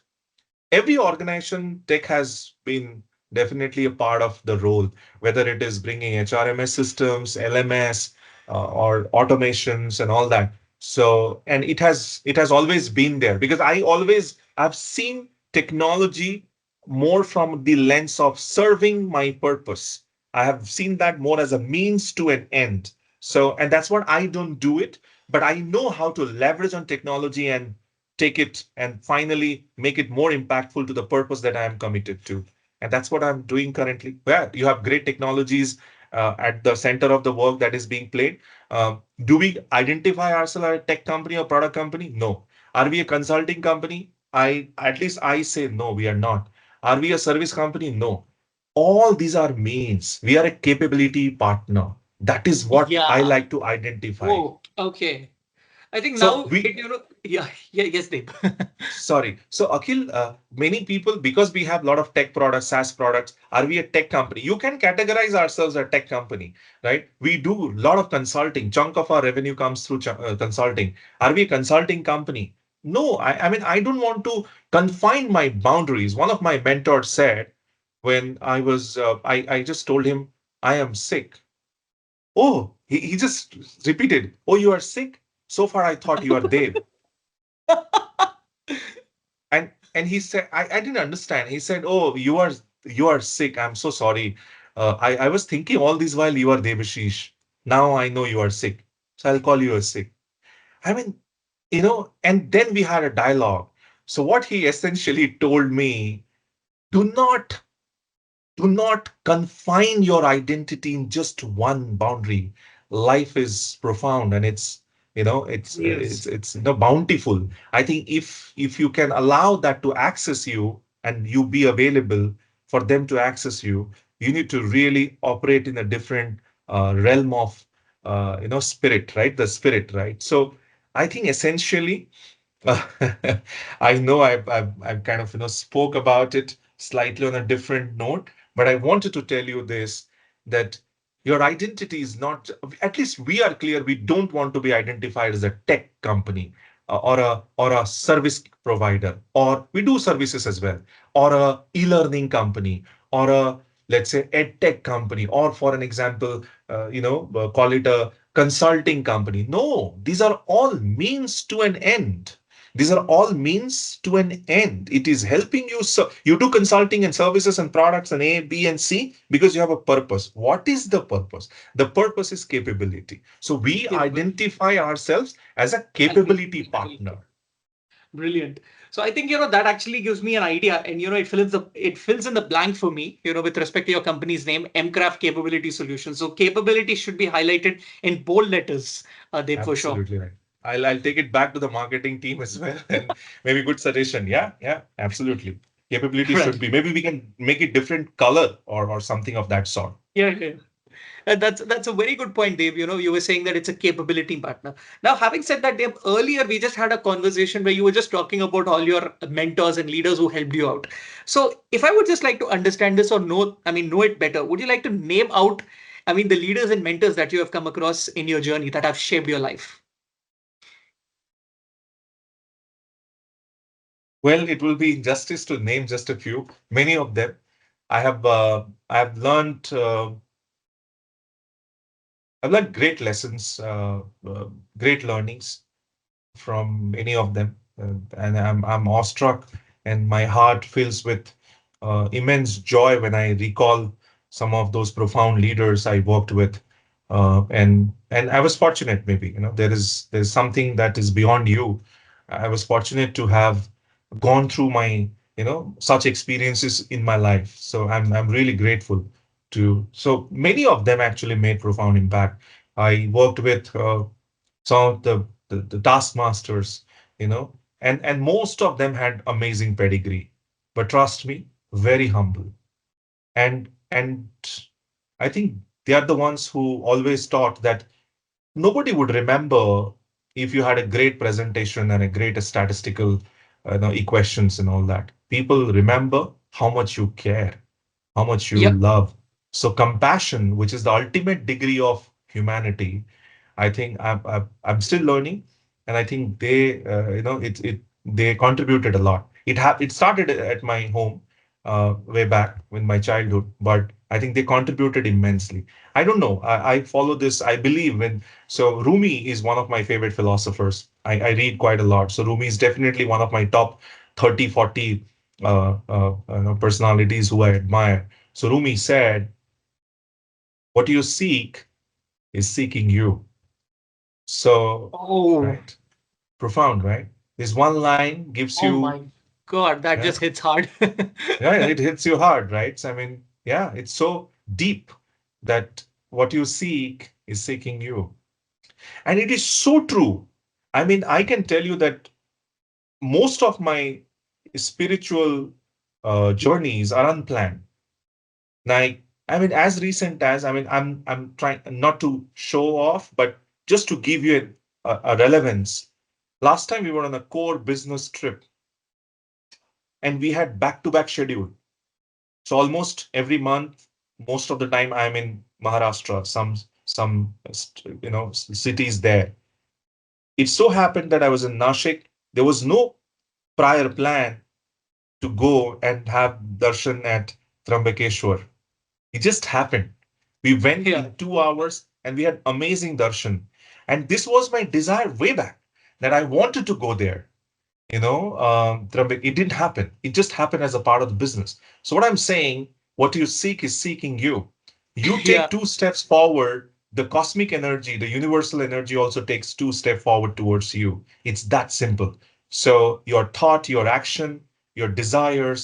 every organization, tech has been definitely a part of the role, whether it is bringing HRMS systems, LMS, or automations and all that. So, and it has always been there, because I've seen technology more from the lens of serving my purpose. I have seen that more as a means to an end. So, and that's what I don't do it, but I know how to leverage on technology and take it and finally make it more impactful to the purpose that I am committed to. And that's what I'm doing currently. Yeah, you have great technologies at the center of the work that is being played. Do we identify ourselves as a tech company or product company? No. Are we a consulting company? At least I say no, we are not. Are we a service company? No. All these are means. We are a capability partner. That is what I Yeah. like to identify. Oh, okay. I think So now we, Yeah, yeah, yes, Dave. Sorry. So, Akhil, many people, because we have a lot of tech products, SaaS products, are we a tech company? You can categorize ourselves as a tech company, right? We do a lot of consulting. Chunk of our revenue comes through consulting. Are we a consulting company? No, I mean, I don't want to confine my boundaries. One of my mentors said when I was, I just told him, I am sick. Oh, he just repeated, oh, you are sick? So far, I thought you are Dev. And he said, I didn't understand. He said, oh, you are sick. I'm so sorry. I was thinking all this while you are Debashish. Now I know you are sick. So I'll call you a sick. I mean, and then we had a dialogue. So what he essentially told me, do not do not confine your identity in just one boundary. Life is profound, and Yes. it's bountiful. I think if you can allow that to access you and you be available for them to access you, you need to really operate in a different realm of spirit, right? The spirit, right? So I think essentially uh, I know I've kind of spoke about it slightly on a different note, but I wanted to tell you this, that your identity is not, at least we are clear, we don't want to be identified as a tech company, or a service provider, or we do services as well, or a e-learning company, or a, let's say, ed tech company, or for an example, call it a consulting company. No, these are all means to an end. These are all means to an end. It is helping you. So you do consulting and services and products and A, B, and C because you have a purpose. What is the purpose? The purpose is capability. So we Capability. identify ourselves as a As capability capability. partner. Brilliant. So I think, that actually gives me an idea, and it fills in the blank for me, with respect to your company's name, MKraft Capability Solutions. So capability should be highlighted in bold letters, Dev, for sure. Absolutely right. I'll take it back to the marketing team as well, and maybe good suggestion. Yeah, yeah, absolutely. Capability should Right. be. Maybe we can make it different color or something of that sort. Yeah, yeah. That's a very good point, Dave. You were saying that it's a capability partner. Now, having said that, Dave, earlier we just had a conversation where you were just talking about all your mentors and leaders who helped you out. So, if I would just like to understand this or know it better, would you like to name out, the leaders and mentors that you have come across in your journey that have shaped your life? Well, it will be injustice to name just a few. Many of them I have learned great lessons, great learnings from many of them, and I'm awestruck, and my heart fills with immense joy when I recall some of those profound leaders I worked with, and I was fortunate. Maybe there's something that is beyond you. I was fortunate to have gone through my such experiences in my life. So I'm really grateful to. So many of them actually made profound impact. I worked with some of the taskmasters, and most of them had amazing pedigree, but trust me, very humble. And I think they are the ones who always taught that nobody would remember if you had a great presentation and a great statistical equations and all that. People remember how much you care, how much you Yep. love. So compassion, which is the ultimate degree of humanity, I think I'm still learning, and I think they contributed a lot. It started at my home way back in my childhood, but I think they contributed immensely. I don't know. I follow this. I believe in. So Rumi is one of my favorite philosophers. I read quite a lot. So Rumi is definitely one of my top 30, 40 personalities who I admire. So Rumi said, "What you seek is seeking you." So, Oh, right. Profound, right? This one line gives oh you, my God, that yeah, just hits hard. yeah, it hits you hard, right? So, I mean, yeah, it's so deep that what you seek is seeking you. And it is so true. I mean, I can tell you that most of my spiritual journeys are unplanned. Like, I mean, as recent as, I mean, I'm trying not to show off, but just to give you a relevance. Last time we were on a core business trip and we had back-to-back schedule. So almost every month, most of the time I'm in Maharashtra, some cities there. It so happened that I was in Nashik. There was no prior plan to go and have darshan at Trambakeshwar. It just happened. We went Yeah. in 2 hours and we had amazing darshan. And this was my desire way back that I wanted to go there. It didn't happen. It just happened as a part of the business. So what I'm saying, what you seek is seeking you. You take Yeah. 2 steps forward, the cosmic energy, the universal energy also takes 2 steps forward towards you. It's that simple. So your thought, your action, your desires,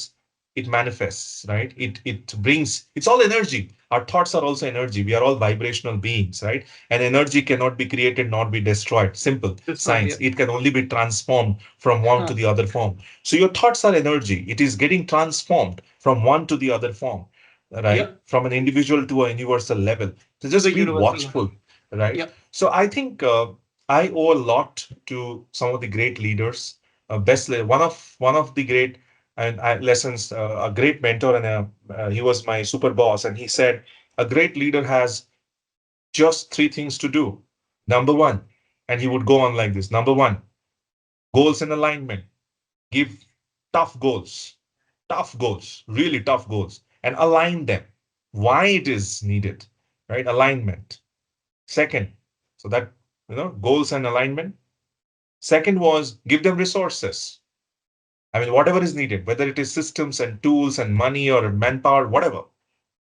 it manifests, right? It brings, it's all energy. Our thoughts are also energy. We are all vibrational beings, right? And energy cannot be created nor be destroyed. Simple That's right. science. Yeah. It can only be transformed from one to Huh. the other form. So your thoughts are energy. It is getting transformed from one to the other form, right? Yeah. From an individual to a universal level. So To the just be universal one. watchful, right? Yeah. So I think I owe a lot to some of the great leaders. One of the great lessons, a great mentor, and he was my super boss, and he said a great leader has just 3 things to do. Number one, and he would go on like this. Number one, goals and alignment. Give tough goals, really tough goals, and align them. Why it is needed, right? Alignment. Second, so that, goals and alignment. Second was give them resources. I mean, whatever is needed, whether it is systems and tools and money or manpower, whatever.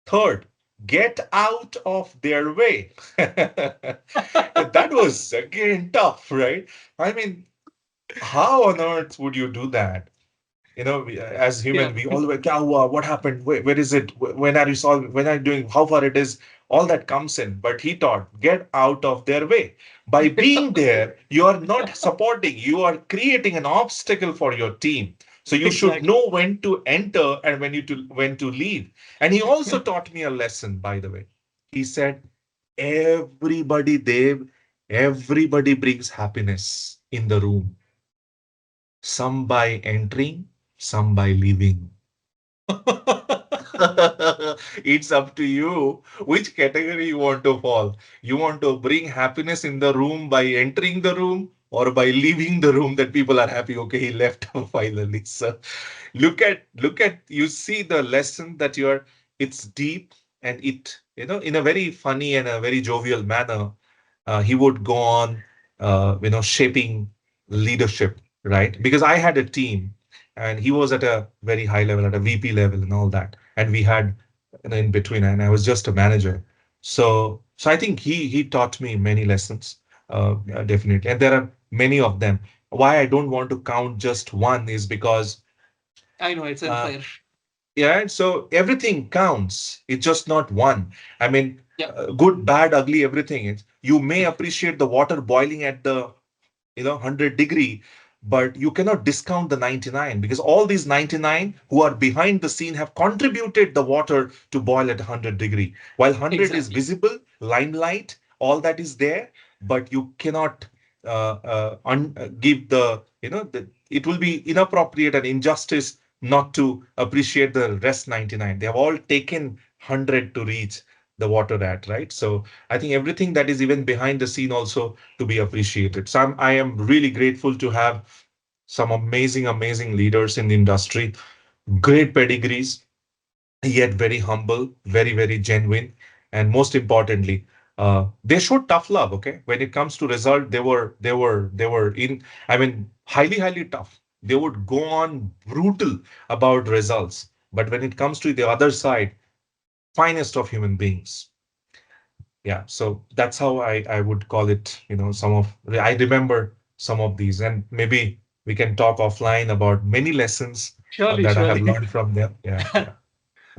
Third, get out of their way. That was again tough, right? I mean, how on earth would you do that? As Yeah. human, we always, "Ah, what happened? Where is it? When are you solving? When are you doing? How far it is?" All that comes in. But he taught, get out of their way. By being there, you are not supporting, you are creating an obstacle for your team. So you should Exactly. know when to enter and when to leave. And he also taught me a lesson, by the way. He said, everybody, Dev, everybody brings happiness in the room, some by entering, some by leaving. It's up to you which category you want to fall. You want to bring happiness in the room by entering the room or by leaving the room that people are happy. Okay, he left finally. So look at you see the lesson that you're it's deep, and it, in a very funny and a very jovial manner, he would go on, shaping leadership, right? Because I had a team, and he was at a very high level, at a VP level, and all that, and we had, in between, and I was just a manager. So I think he taught me many lessons, definitely, and there are many of them. Why I don't want to count just one is because I know it's uh, unfair. yeah, so everything counts. It's just not one. I mean, Yeah. good, bad, ugly, everything. You may appreciate the water boiling at the 100-degree, but you cannot discount the 99, because all these 99 who are behind the scene have contributed the water to boil at 100-degree. While 100 is Exactly. visible, limelight, all that is there, but you cannot give it will be inappropriate and injustice not to appreciate the rest 99. They have all taken 100 to reach the water at, right? So I think everything that is even behind the scene also to be appreciated. So I am really grateful to have some amazing, amazing leaders in the industry, great pedigrees, yet very humble, very, very genuine, and most importantly, they showed tough love. Okay, when it comes to result, they were in. I mean, highly, highly tough. They would go on brutal about results, but when it comes to the other side, finest of human beings. Yeah, so that's how I would call it. Some of I remember some of these, and maybe we can talk offline about many lessons Surely, that I have surely. learned from them. Yeah, yeah.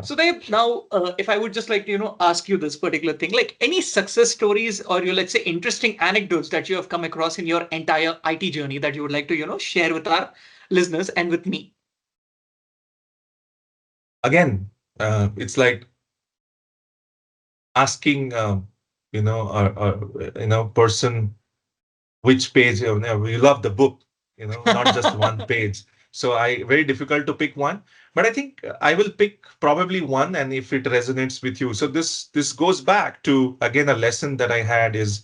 So Dave, now if I would just like to, ask you this particular thing, like any success stories or you let's say interesting anecdotes that you have come across in your entire IT journey that you would like to, share with our listeners and with me. Again, it's like asking, person. which page. You love the book, not just one page. So I very difficult to pick one, but I think I will pick probably one, and if it resonates with you. So this goes back to again a lesson that I had is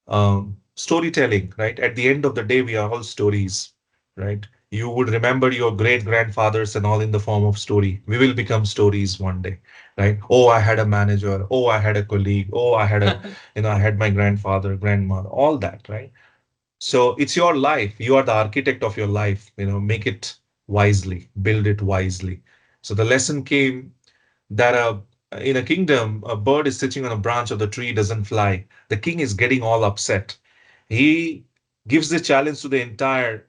um, storytelling, right? At the end of the day, we are all stories, right? You would remember your great grandfathers and all in the form of story. We will become stories one day, right? Oh, I had a manager. Oh, I had a colleague. Oh, I had my grandfather, grandmother, all that, right? So it's your life. You are the architect of your life. Make it wisely, build it wisely. So the lesson came that in a kingdom, a bird is sitting on a branch of the tree, doesn't fly. The king is getting all upset. He gives the challenge to the entire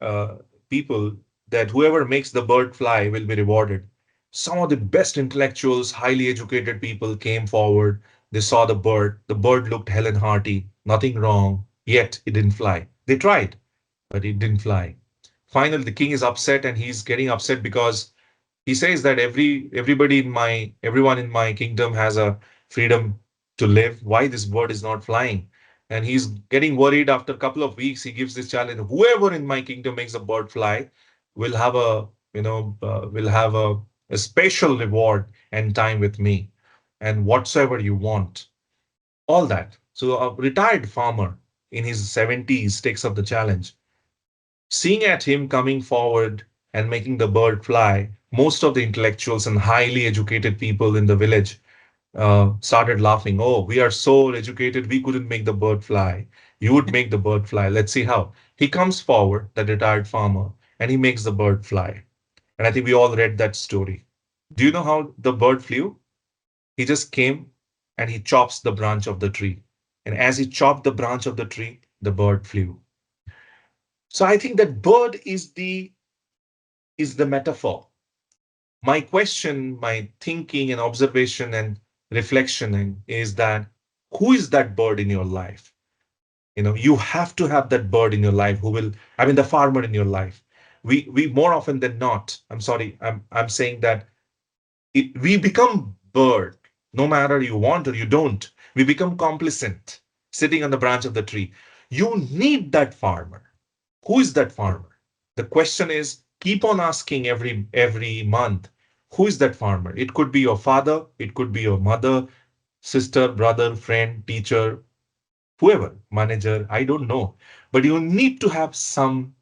uh, people that whoever makes the bird fly will be rewarded. Some of the best intellectuals, highly educated people came forward. They saw the bird. The bird looked Helen Harty, nothing wrong, yet it didn't fly. They tried, but it didn't fly. Finally, the king is upset, and he's getting upset because he says that everyone in my kingdom has a freedom to live. Why this bird is not flying? And he's getting worried. After a couple of weeks, he gives this challenge: whoever in my kingdom makes a bird fly will have a special reward and time with me, and whatsoever you want, all that. So a retired farmer in his 70s takes up the challenge. Seeing at him coming forward and making the bird fly, most of the intellectuals and highly educated people in the village started laughing. Oh, we are so educated, we couldn't make the bird fly. You would make the bird fly. Let's see how. He comes forward, the retired farmer, and he makes the bird fly. And I think we all read that story. Do you know how the bird flew? He just came and he chops the branch of the tree. And as he chopped the branch of the tree, the bird flew. So I think that bird is the metaphor. My question, my thinking and observation and reflection is that who is that bird in your life? You have to have that bird in your life who will, I mean, the farmer in your life. We more often than not, I'm sorry, I'm saying that we become bird, no matter you want or you don't. We become complacent, sitting on the branch of the tree. You need that farmer. Who is that farmer? The question is keep on asking every month, who is that farmer? It could be your father, it could be your mother, sister, brother, friend, teacher, whoever, manager, I don't know. But you need to have some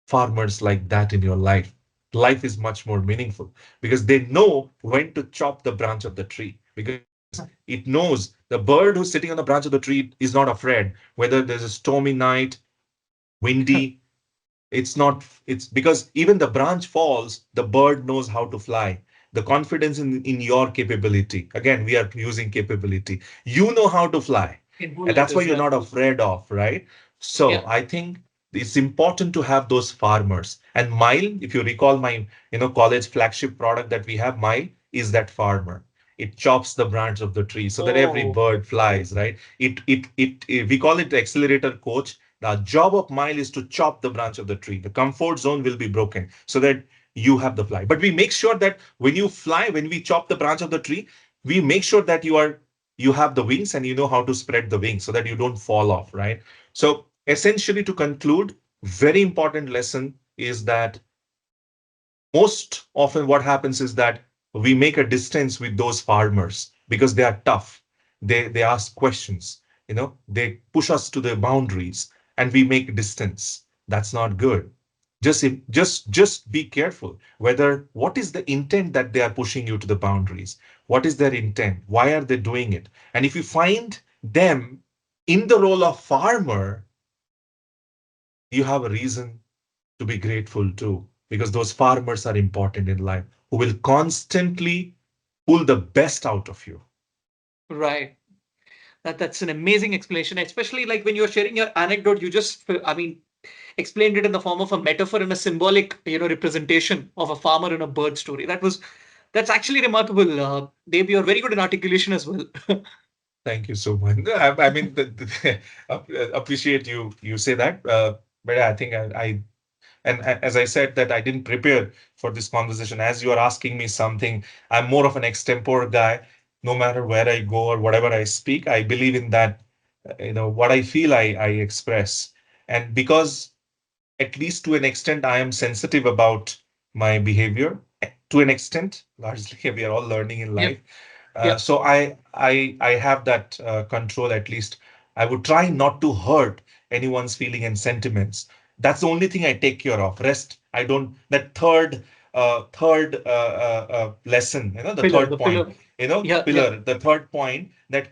farmers like that in your life. Life is much more meaningful because they know when to chop the branch of the tree, because it knows the bird who's sitting on the branch of the tree is not afraid whether there's a stormy night, windy. It's because even the branch falls, the bird knows how to fly. The confidence in your capability. Again, we are using capability. You know how to fly. In And bullet that's why as you're well. not afraid of, right? So Yeah. I think it's important to have those farmers. And Mile, if you recall my, college flagship product that we have, Mile is that farmer. It chops the branch of the tree so that every Oh, bird flies, right? We call it the accelerator coach. The job of Mile is to chop the branch of the tree. The comfort zone will be broken so that you have the fly. But we make sure that when you fly, when we chop the branch of the tree, we make sure that you have the wings and you know how to spread the wings so that you don't fall off, right? So essentially, to conclude, very important lesson is that most often what happens is that we make a distance with those farmers because they are tough. They ask questions, they push us to the boundaries, and we make distance. That's not good. Just be careful whether what is the intent that they are pushing you to the boundaries. What is their intent? Why are they doing it? And if you find them in the role of farmer, you have a reason to be grateful too, because those farmers are important in life who will constantly pull the best out of you. right. That's an amazing explanation, especially like when you're sharing your anecdote, you just, I mean, explained it in the form of a metaphor and a symbolic, representation of a farmer in a bird story. That's actually remarkable. Dave, you're very good in articulation as well. Thank you so much. No, I mean, appreciate you say that, but I think as I said that I didn't prepare for this conversation. As you are asking me something, I'm more of an extempore guy. No matter where I go or whatever I speak, I believe in that what I feel, I express. And because, at least to an extent, I am sensitive about my behavior, to an extent. Largely, we are all learning in Yep. life. Yep. So I have that control. At least I would try not to hurt anyone's feeling and sentiments. That's the only thing I take care of. Rest, I don't. That third lesson, the Pillar. third The point, pillar. Yeah. Yeah. pillar, the third point, that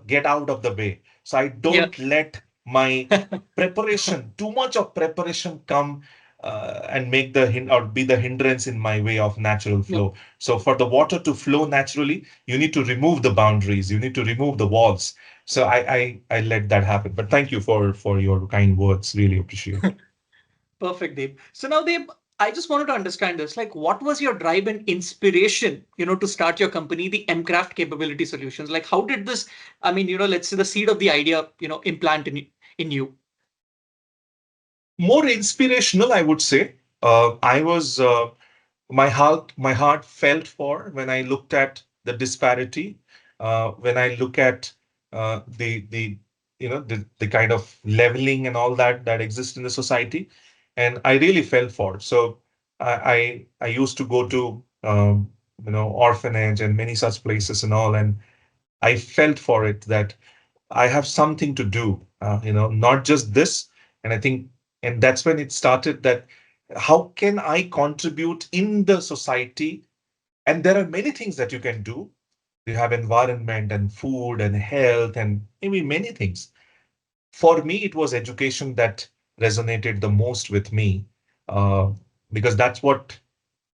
get out of the way. So I Yeah. don't let my preparation, too much of preparation, come and make or be the hindrance in my way of natural Yep. flow. So for the water to flow naturally, you need to remove the boundaries. You need to remove the walls. So I let that happen. But thank you for your kind words. Really appreciate. Perfect, Dave. So now, Dave, I just wanted to understand this. Like, what was your drive and inspiration, to start your company, the MKraft Capability Solutions? Like, how did this, I mean, let's say the seed of the idea, implant in you? More inspirational, I would say. I was my heart felt for when I looked at the disparity, when I look at the the kind of leveling and all that exists in the society, and I really felt for it. So I used to go to orphanage and many such places and all, and I felt for it that I have something to do, not just this. And I think, and that's when it started, that how can I contribute in the society? And there are many things that you can do. You have environment and food and health and maybe many things. For me, it was education that resonated the most with me, uh, because that's what,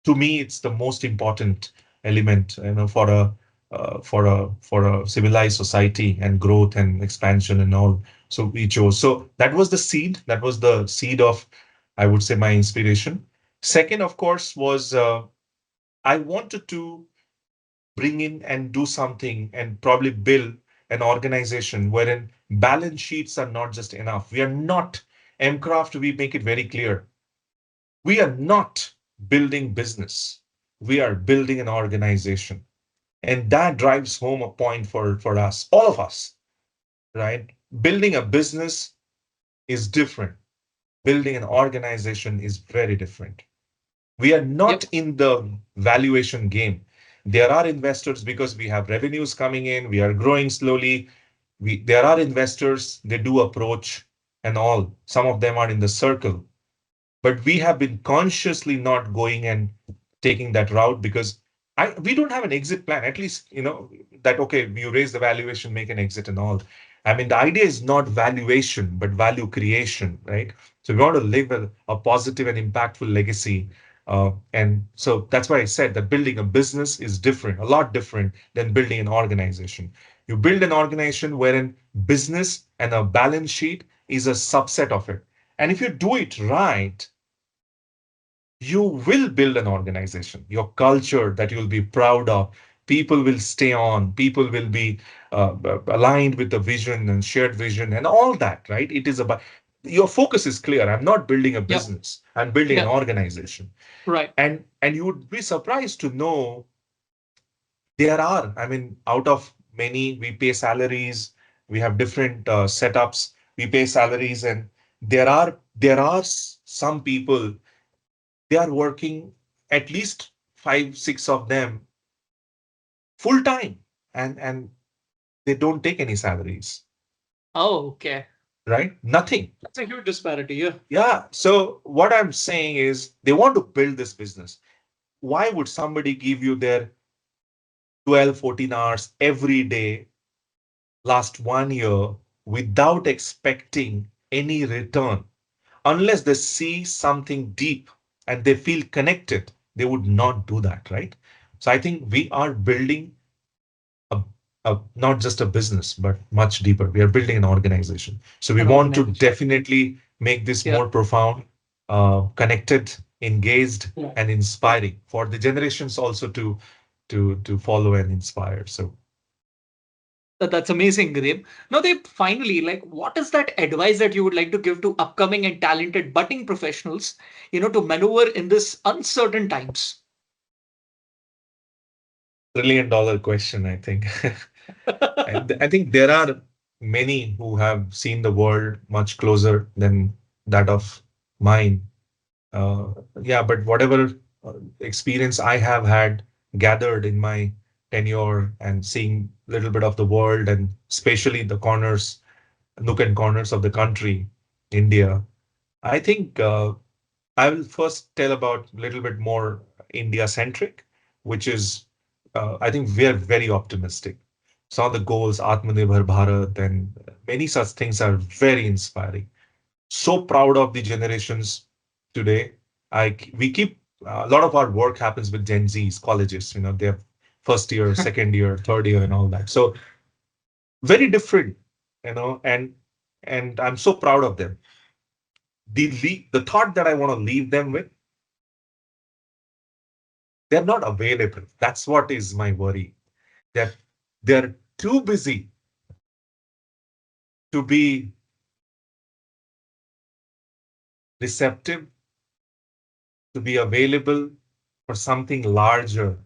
to me, it's the most important element, for a civilized society and growth and expansion and all. So we chose. So that was the seed. That was the seed of, I would say, my inspiration. Second, of course, was I wanted to bring in and do something and probably build an organization wherein balance sheets are not just enough. We are not Mcraft. We make it very clear, we are not building business. We are building an organization. And that drives home a point for us, all of us, right? Building a business is different. Building an organization is very different. We are not Yep. in the valuation game. There are investors because we have revenues coming in, we are growing slowly. There are investors, they do approach and all. Some of them are in the circle, but we have been consciously not going and taking that route because we don't have an exit plan. At least, that, okay, you raise the valuation, make an exit and all. I mean, the idea is not valuation, but value creation, right? So we want to leave a positive and impactful legacy. And so that's why I said that building a business is different, a lot different than building an organization. You build an organization wherein business and a balance sheet is a subset of it. And if you do it right, you will build an organization, your culture that you'll be proud of. People will stay on, people will be aligned with the vision and shared vision and all that, right? It is about, your focus is clear. I'm not building a Yep. business, I'm building an Yep. organization. Right. And you would be surprised to know there are, I mean, out of many, we pay salaries, we have different setups, we pay salaries, and there are some people, they are working, at least five, six of them, full time, and they don't take any salaries, Oh, okay. right? Nothing. That's a huge disparity. Yeah. Yeah. So what I'm saying is they want to build this business. Why would somebody give you their 12, 14 hours every day, last 1 year, without expecting any return? Unless they see something deep and they feel connected, they would not do that, right? So I think we are building a, not just a business, but much deeper. We are building an organization. So we An want to organization. definitely make this Yeah. more profound, connected, engaged, Yeah. and inspiring for the generations also to follow and inspire. So That's amazing, Dave. Now, Dave, finally, like, what is that advice that you would like to give to upcoming and talented budding professionals, to maneuver in this uncertain times? $1 trillion question, I think. I think there are. many who have seen the world much closer than that of mine. Uh, yeah, but whatever experience I have had gathered in my tenure and seeing a little bit of the world and especially the corners, nook and corners of the country, India, I think I will first tell about a little bit more India centric, which is, I think we are very optimistic. Some of the goals, Atmanirbhar Bharat, and many such things are very inspiring. So proud of the generations today. We keep a lot of our work happens with Gen Zs, colleges. They have first year, second year, third year, and all that. So very different, and I'm so proud of them. The thought that I want to leave them with, they're not available. That's what is my worry. That they're too busy to be receptive, to be available for something larger,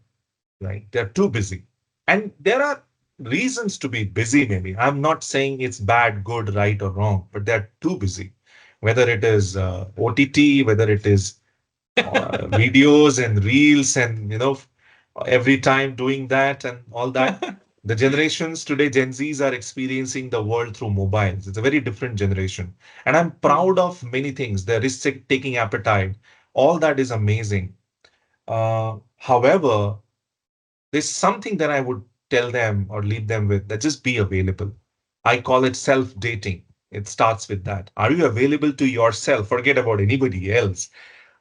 right? They're too busy. And there are reasons to be busy, maybe. I'm not saying it's bad, good, right, or wrong, but they're too busy. Whether it is OTT, whether it is videos and reels and every time doing that and all that. The generations today, Gen Zs are experiencing the world through mobiles. It's a very different generation, and I'm Hmm. proud of many things. The risk taking appetite, all that is amazing. However, there's something that I would tell them or leave them with, that just be available. I call it self dating. It starts with that. Are you available to yourself? Forget about anybody else.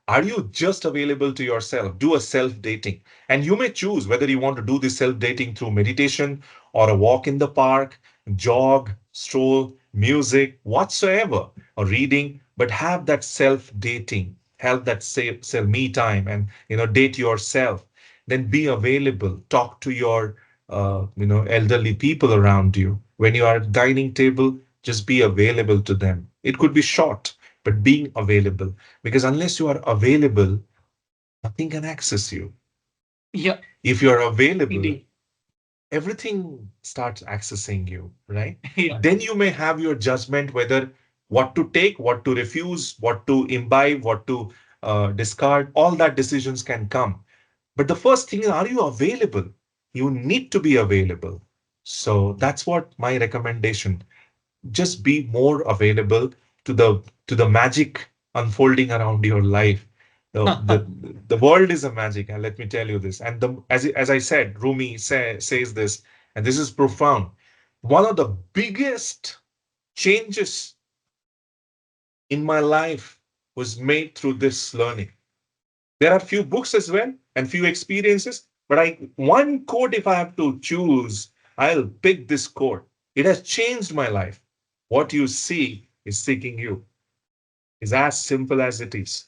Are you just available to yourself? Do a self dating. And you may choose whether you want to do this self dating through meditation or a walk in the park, jog, stroll, music, whatsoever, or reading, but have that self dating, have that self me time and date yourself. Then be available, talk to your elderly people around you. When you are at dining table, just be available to them. It could be short, but being available, because unless you are available, nothing can access you. Yeah, If you're available, indeed. everything starts accessing you, right? Yeah. Then you may have your judgment whether what to take, what to refuse, what to imbibe, what to discard. All that decisions can come. But the first thing is, are you available? You need to be available. So that's what my recommendation. Just be more available to the magic unfolding around your life. The world is a magic, and let me tell you this. And as I said, says this, and this is profound. One of the biggest changes in my life was made through this learning. There are few books as well and few experiences, but I one quote, if I have to choose, I'll pick this quote. It has changed my life. What you see is seeking you. Is as simple as it is,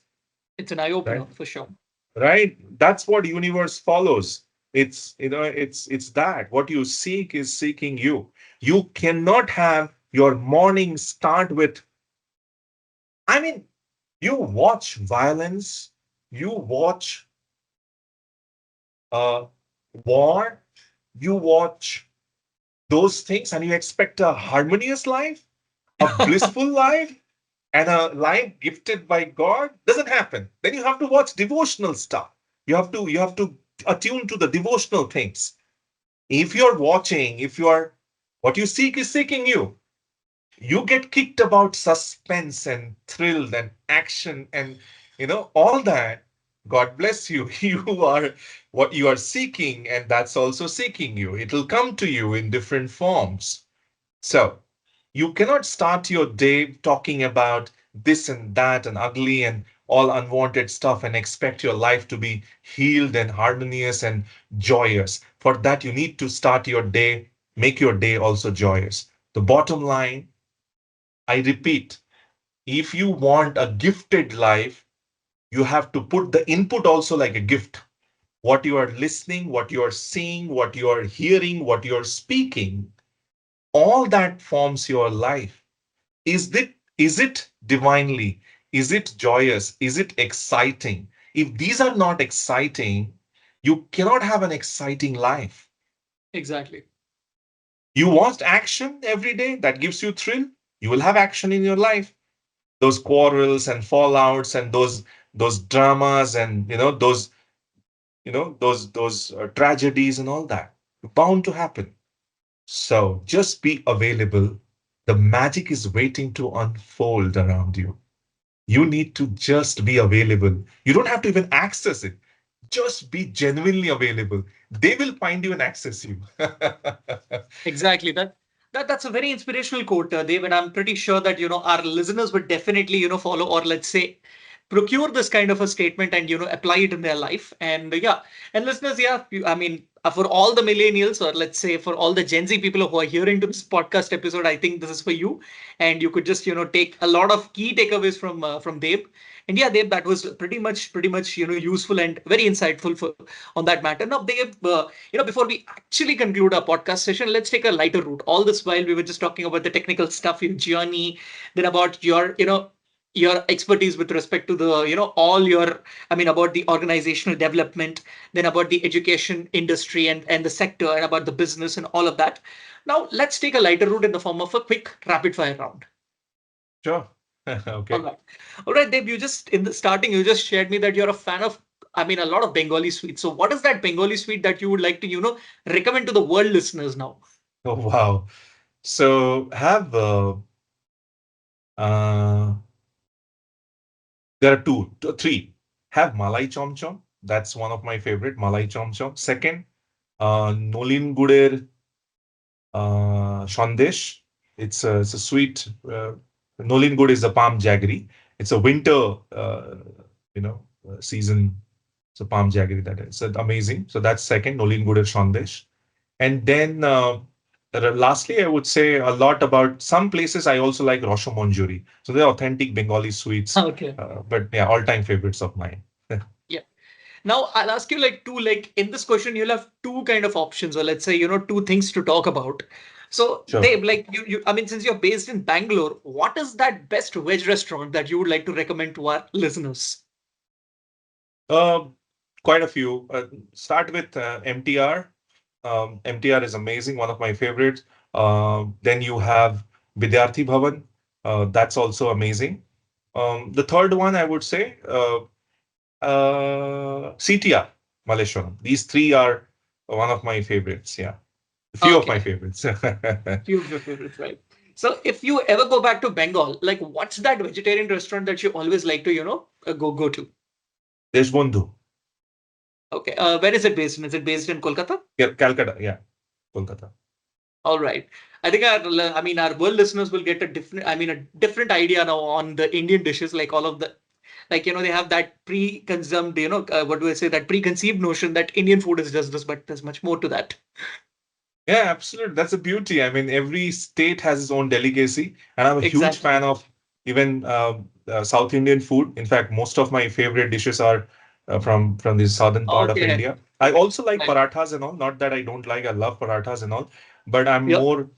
It's an eye opener right? for sure. Right? That's what universe follows. It's that what you seek is seeking you. You cannot have your morning start with, I mean, you watch violence, you watch uh, war, you watch those things, and you expect a harmonious life, a blissful life, and a life gifted by God. Doesn't happen. Then you have to watch devotional stuff. You have to attune to the devotional things. If you're watching, if you are, what you seek is seeking you. You get kicked about suspense and thrill and action and all that. God bless you. You are what you are seeking, and that's also seeking you. It'll come to you in different forms. So you cannot start your day talking about this and that and ugly and all unwanted stuff and expect your life to be healed and harmonious and joyous. For that, you need to start your day, make your day also joyous. The bottom line, I repeat, if you want a gifted life, you have to put the input also like a gift. What you are listening, what you are seeing, what you are hearing, what you are speaking, all that forms your life. Is it divinely? Is it joyous? Is it exciting? If these are not exciting, you cannot have an exciting life. Exactly. You want action every day that gives you thrill? You will have action in your life. Those quarrels and fallouts and those dramas and those tragedies and all that bound to happen. So just be available. The magic is waiting to unfold around you. You need to just be available. You don't have to even access it. Just be genuinely available. They will find you and access you. Exactly. That's a very inspirational quote, David. I'm pretty sure that our listeners would definitely follow, or let's say procure this kind of a statement and apply it in their life. And yeah, and listeners, yeah, I mean, for all the millennials, or let's say for all the Gen Z people who are hearing to this podcast episode, I think this is for you, and you could just take a lot of key takeaways from Dave. And yeah, Dave, that was pretty much useful and very insightful for on that matter. Now, Dave, before we actually conclude our podcast session, let's take a lighter route. All this while we were just talking about the technical stuff, your journey, then about your expertise with respect to the all your about the organizational development, then about the education industry and the sector, and about the business and all of that. Now let's take a lighter route in the form of a quick rapid fire round. Sure. All Okay. right. All right, Deb, you just in the starting, you just shared me that you're a fan of, a lot of Bengali sweets. So what is that Bengali sweet that you would like to, recommend to the world listeners now? Oh, wow. So have uh, there are three. Have Malai Chom Chom. That's one of my favorite. Malai Chom Chom. Second, Nolin Guder Shandesh. It's a sweet. Nolin Gud is a palm jaggery. It's a winter season. It's a palm jaggery that is. So amazing. So that's second. Nolin Gud Shandesh. And then lastly, I would say a lot about some places I also like Rosho Monjuri. So they're authentic Bengali sweets, Okay. but yeah, all-time favorites of mine. Yeah. Now I'll ask you like two, like in this question, you'll have two kind of options, or let's say, two things to talk about. So Sure. Dave, like since you're based in Bangalore, what is that best veg restaurant that you would like to recommend to our listeners? Uh, Quite a few. Start with MTR. MTR is amazing, one of my favorites. Then you have Vidyarthi Bhavan. That's also amazing. The third one, I would say, CTR, Malleshwaram. These three are one of my favorites. Yeah, a few of my Okay. favorites. Few of your favorites, right? So if you ever go back to Bengal, like what's that vegetarian restaurant that you always like to, go to? Deshbandhu. Okay. Where is it based in? Is it based in Kolkata? Yeah, Calcutta. Yeah, Kolkata. All right. I think our world listeners will get a different idea now on the Indian dishes, like all of the, like, they have that pre-consumed, what do I say, that preconceived notion that Indian food is just this, but there's much more to that. Yeah, absolutely. That's a beauty. I mean, every state has its own delicacy, and I'm a huge Exactly. fan of even South Indian food. In fact, most of my favorite dishes are from the southern part of Okay. India. I also like Right. parathas and all. Not that I don't like. I love parathas and all, but I'm Yeah. more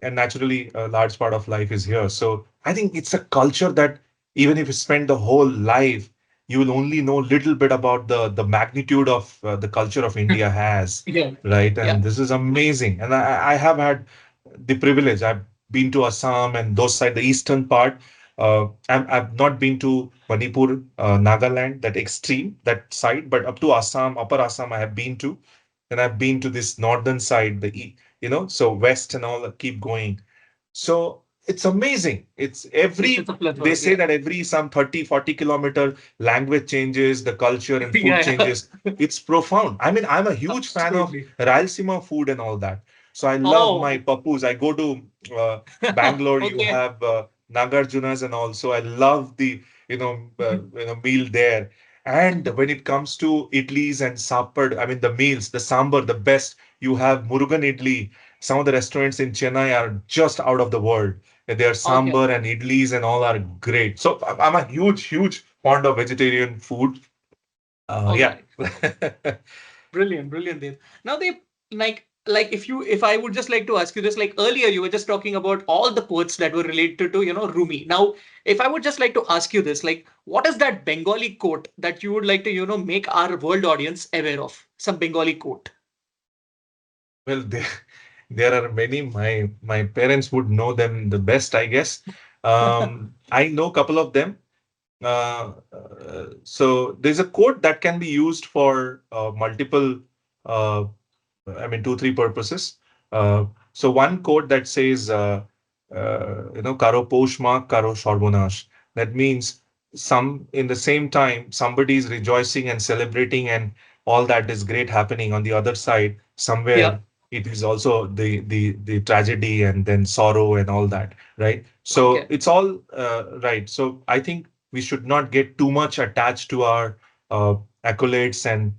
and naturally a large part of life is here. So I think it's a culture that even if you spend the whole life, you will only know little bit about the magnitude of the culture of India has, Yeah. right? Yeah. And this is amazing. And I have had the privilege. I've been to Assam and those side, the eastern part. I've not been to Manipur, Nagaland, that extreme, that side, but up to Assam, Upper Assam, I have been to. And I've been to this northern side, so west and all, keep going. So it's amazing. It's a They plethora. say Yeah. that every some 30, 40 kilometer language changes, the culture and food Yeah. changes. It's profound. I mean, I'm a huge fan of Absolutely. Rayalaseema food and all that. So I love my Oh. papus. I go to Bangalore, you Okay. have Nagarjunas and all. So I love the, meal there. And when it comes to idlis and sapad, I mean, the meals, the sambar, the best. You have Murugan idli. Some of the restaurants in Chennai are just out of the world. Their Okay. sambar and idlis and all are great. So I'm a huge, huge fond of vegetarian food. All Yeah. right. Brilliant, brilliant, Dev. Now they like if I would just like to ask you this, like earlier you were just talking about all the quotes that were related to, Rumi. Now, if I would just like to ask you this, like what is that Bengali quote that you would like to, make our world audience aware of? Some Bengali quote. Well, There are many. My parents would know them the best, I guess. I know a couple of them. So there's a code that can be used for multiple, uh, I mean, two, three purposes. So one code that says, karo poshma, karo shorbonash. That means some in the same time, somebody is rejoicing and celebrating, and all that is great happening. On the other side, Yeah. somewhere it is also the tragedy and then sorrow and all that, right? So Okay. it's all right. So I think we should not get too much attached to our uh, accolades and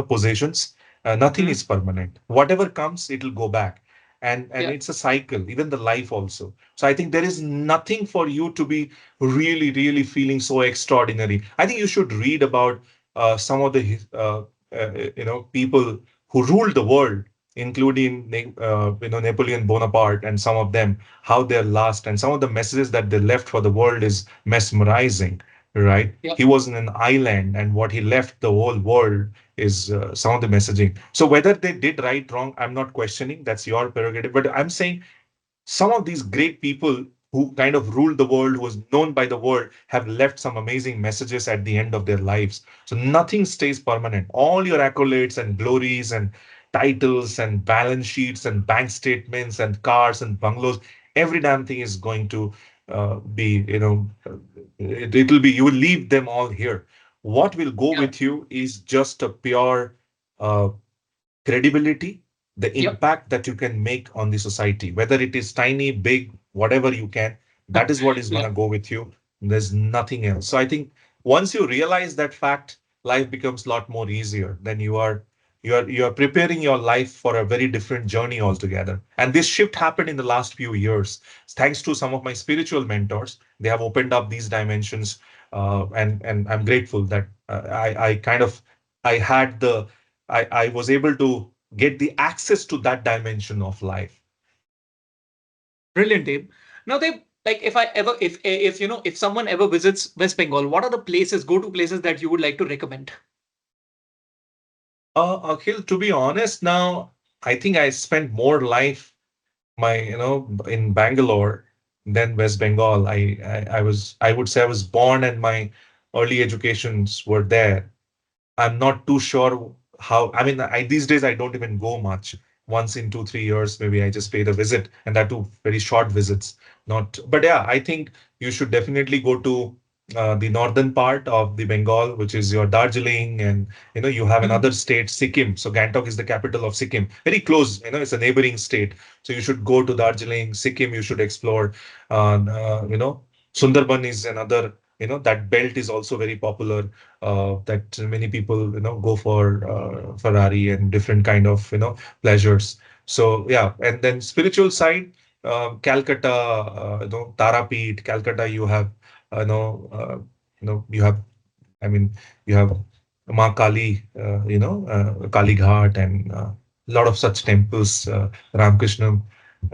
possessions. Nothing Hmm. is permanent. Whatever comes, it'll go back. And Yeah. it's a cycle, even the life also. So I think there is nothing for you to be really, really feeling so extraordinary. I think you should read about some of the people who ruled the world, including Napoleon Bonaparte and some of them, how they're last, and some of the messages that they left for the world is mesmerizing, right? Yeah. He was in an island, and what he left the whole world is some of the messaging. So whether they did right, wrong, I'm not questioning. That's your prerogative. But I'm saying some of these great people who kind of ruled the world, who was known by the world, have left some amazing messages at the end of their lives. So nothing stays permanent. All your accolades and glories and titles and balance sheets and bank statements and cars and bungalows, every damn thing is going to be, it will be, you will leave them all here. What will go Yeah. with you is just a pure uh, credibility, the Yep. impact that you can make on the society, whether it is tiny, big, whatever you can, that is what is going Yeah. to go with you. There's nothing else. So I think once you realize that fact, life becomes a lot more easier. Then you are preparing your life for a very different journey altogether. And this shift happened in the last few years, thanks to some of my spiritual mentors. They have opened up these dimensions, and I'm grateful that I kind of I had the I was able to get the access to that dimension of life. Brilliant, Dave. Now, Dave, like if I ever, if you know, if someone ever visits West Bengal, what are the places, go-to places that you would like to recommend? Akhil, to be honest, now I think I spent more life in Bangalore than West Bengal. I would say I was born and my early educations were there. I'm not too sure how. I mean, these days I don't even go much. Once in 2, 3 years, maybe I just paid a visit, and that too very short visits. Not, but yeah, I think you should definitely go to the northern part of the Bengal, which is your Darjeeling, and you have Hmm. another state, Sikkim. So Gangtok is the capital of Sikkim, very close. It's a neighboring state. So you should go to Darjeeling, Sikkim. You should explore. Sundarban is another. That belt is also very popular that many people go for Ferrari and different kind of pleasures. So yeah, and then spiritual side, Calcutta, Tarapeeth, Calcutta. You have uh, you know uh, you have, I mean, you have Ma Kali, Kali Ghat, and a lot of such temples, Ramakrishna,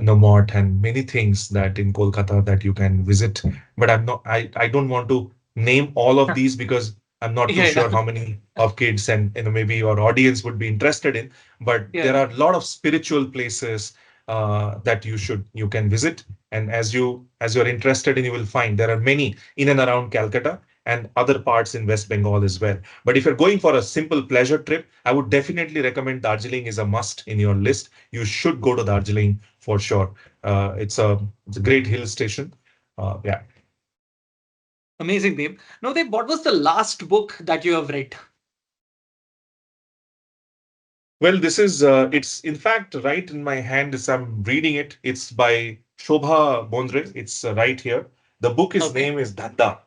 Mott, and many things that in Kolkata that you can visit. But I don't want to name all of these because I'm not too Yeah, sure yeah, how many of kids and maybe your audience would be interested in. But there yeah. are a lot of spiritual places that you can visit, and as you're interested in, you will find there are many in and around Calcutta and other parts in West Bengal as well. But if you're going for a simple pleasure trip, I would definitely recommend Darjeeling is a must in your list. You should go to Darjeeling for sure. It's a great hill station. Yeah. Amazing, Dave. Now, Dave, what was the last book that you have read? Well, it's in fact right in my hand as I'm reading it. It's by Shobha Bondre. It's right here. The book is Okay. name is Dhanda.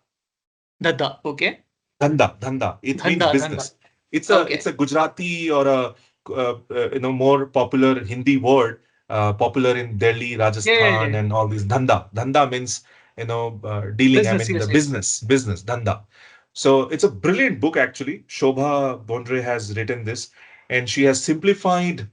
Dada. Okay. Dhanda. It means Dhanda, Dhanda. business. It's Okay. a Gujarati or a more popular Hindi word, popular in Delhi, Yeah, yeah, yeah, Rajasthan, yeah. and all these. Dhanda. Dhanda means dealing. I Business. mean the Yes, yes. business. Dhanda. So it's a brilliant book actually. Shobha Bondre has written this, and she has simplified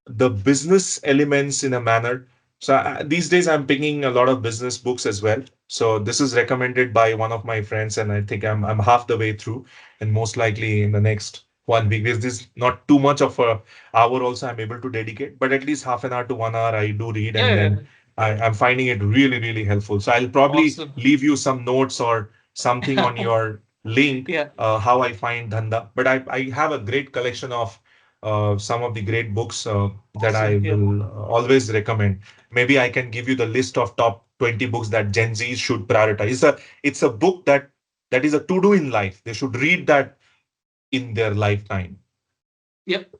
the business elements in a manner. So these days I'm picking a lot of business books as well. So this is recommended by one of my friends, and I think I'm half the way through, and most likely in the next 1 week. This is not too much of a hour also I'm able to dedicate, but at least half an hour to 1 hour I do read, Yeah, and yeah, then yeah. I'm finding it really, really helpful. So I'll probably Awesome. leave you some notes or something on your link, Yeah, how I find Dhanda. But I have a great collection of some of the great books that I awesome. Yeah. will always recommend. Maybe I can give you the list of top 20 books that Gen Zs should prioritize. It's a book that is a to-do in life. They should read that in their lifetime. Yep.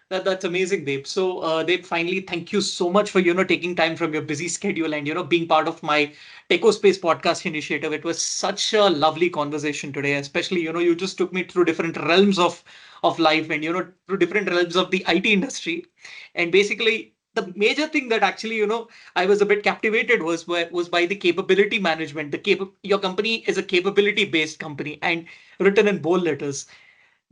That's amazing, Dave. So, Dave, finally, thank you so much for taking time from your busy schedule and being part of my Space podcast initiative. It was such a lovely conversation today. Especially, you just took me through different realms of life and through different realms of the IT industry. And basically, the major thing that actually I was a bit captivated was by the capability management. Your company is a capability based company and written in bold letters.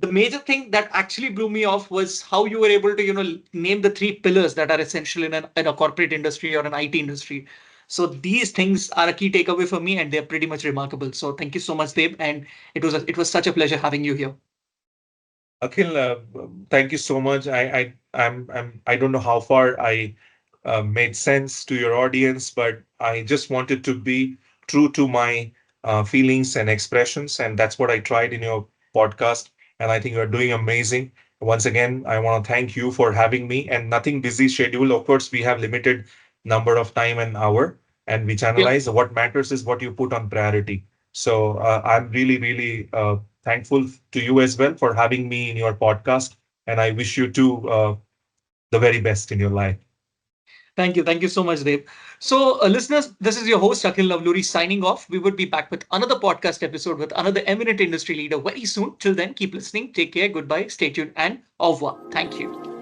The major thing that actually blew me off was how you were able to name the three pillars that are essential in a corporate industry or an IT industry. So these things are a key takeaway for me, and they're pretty much remarkable. So thank you so much, Dave, and it was such a pleasure having you here. Akhil, thank you so much. I don't know how far I made sense to your audience, but I just wanted to be true to my feelings and expressions, and that's what I tried in your podcast. And I think you're doing amazing. Once again, I want to thank you for having me. And nothing busy schedule. Of course, we have limited number of time and hour, and we Yep. channelize. What matters is what you put on priority. So I'm really, really thankful to you as well for having me in your podcast. And I wish you too the very best in your life. Thank you so much, Dave. So, listeners, this is your host Akhil Navluri signing off. We would be back with another podcast episode with another eminent industry leader very soon. Till then, keep listening. Take care. Goodbye. Stay tuned, and au revoir. Thank you.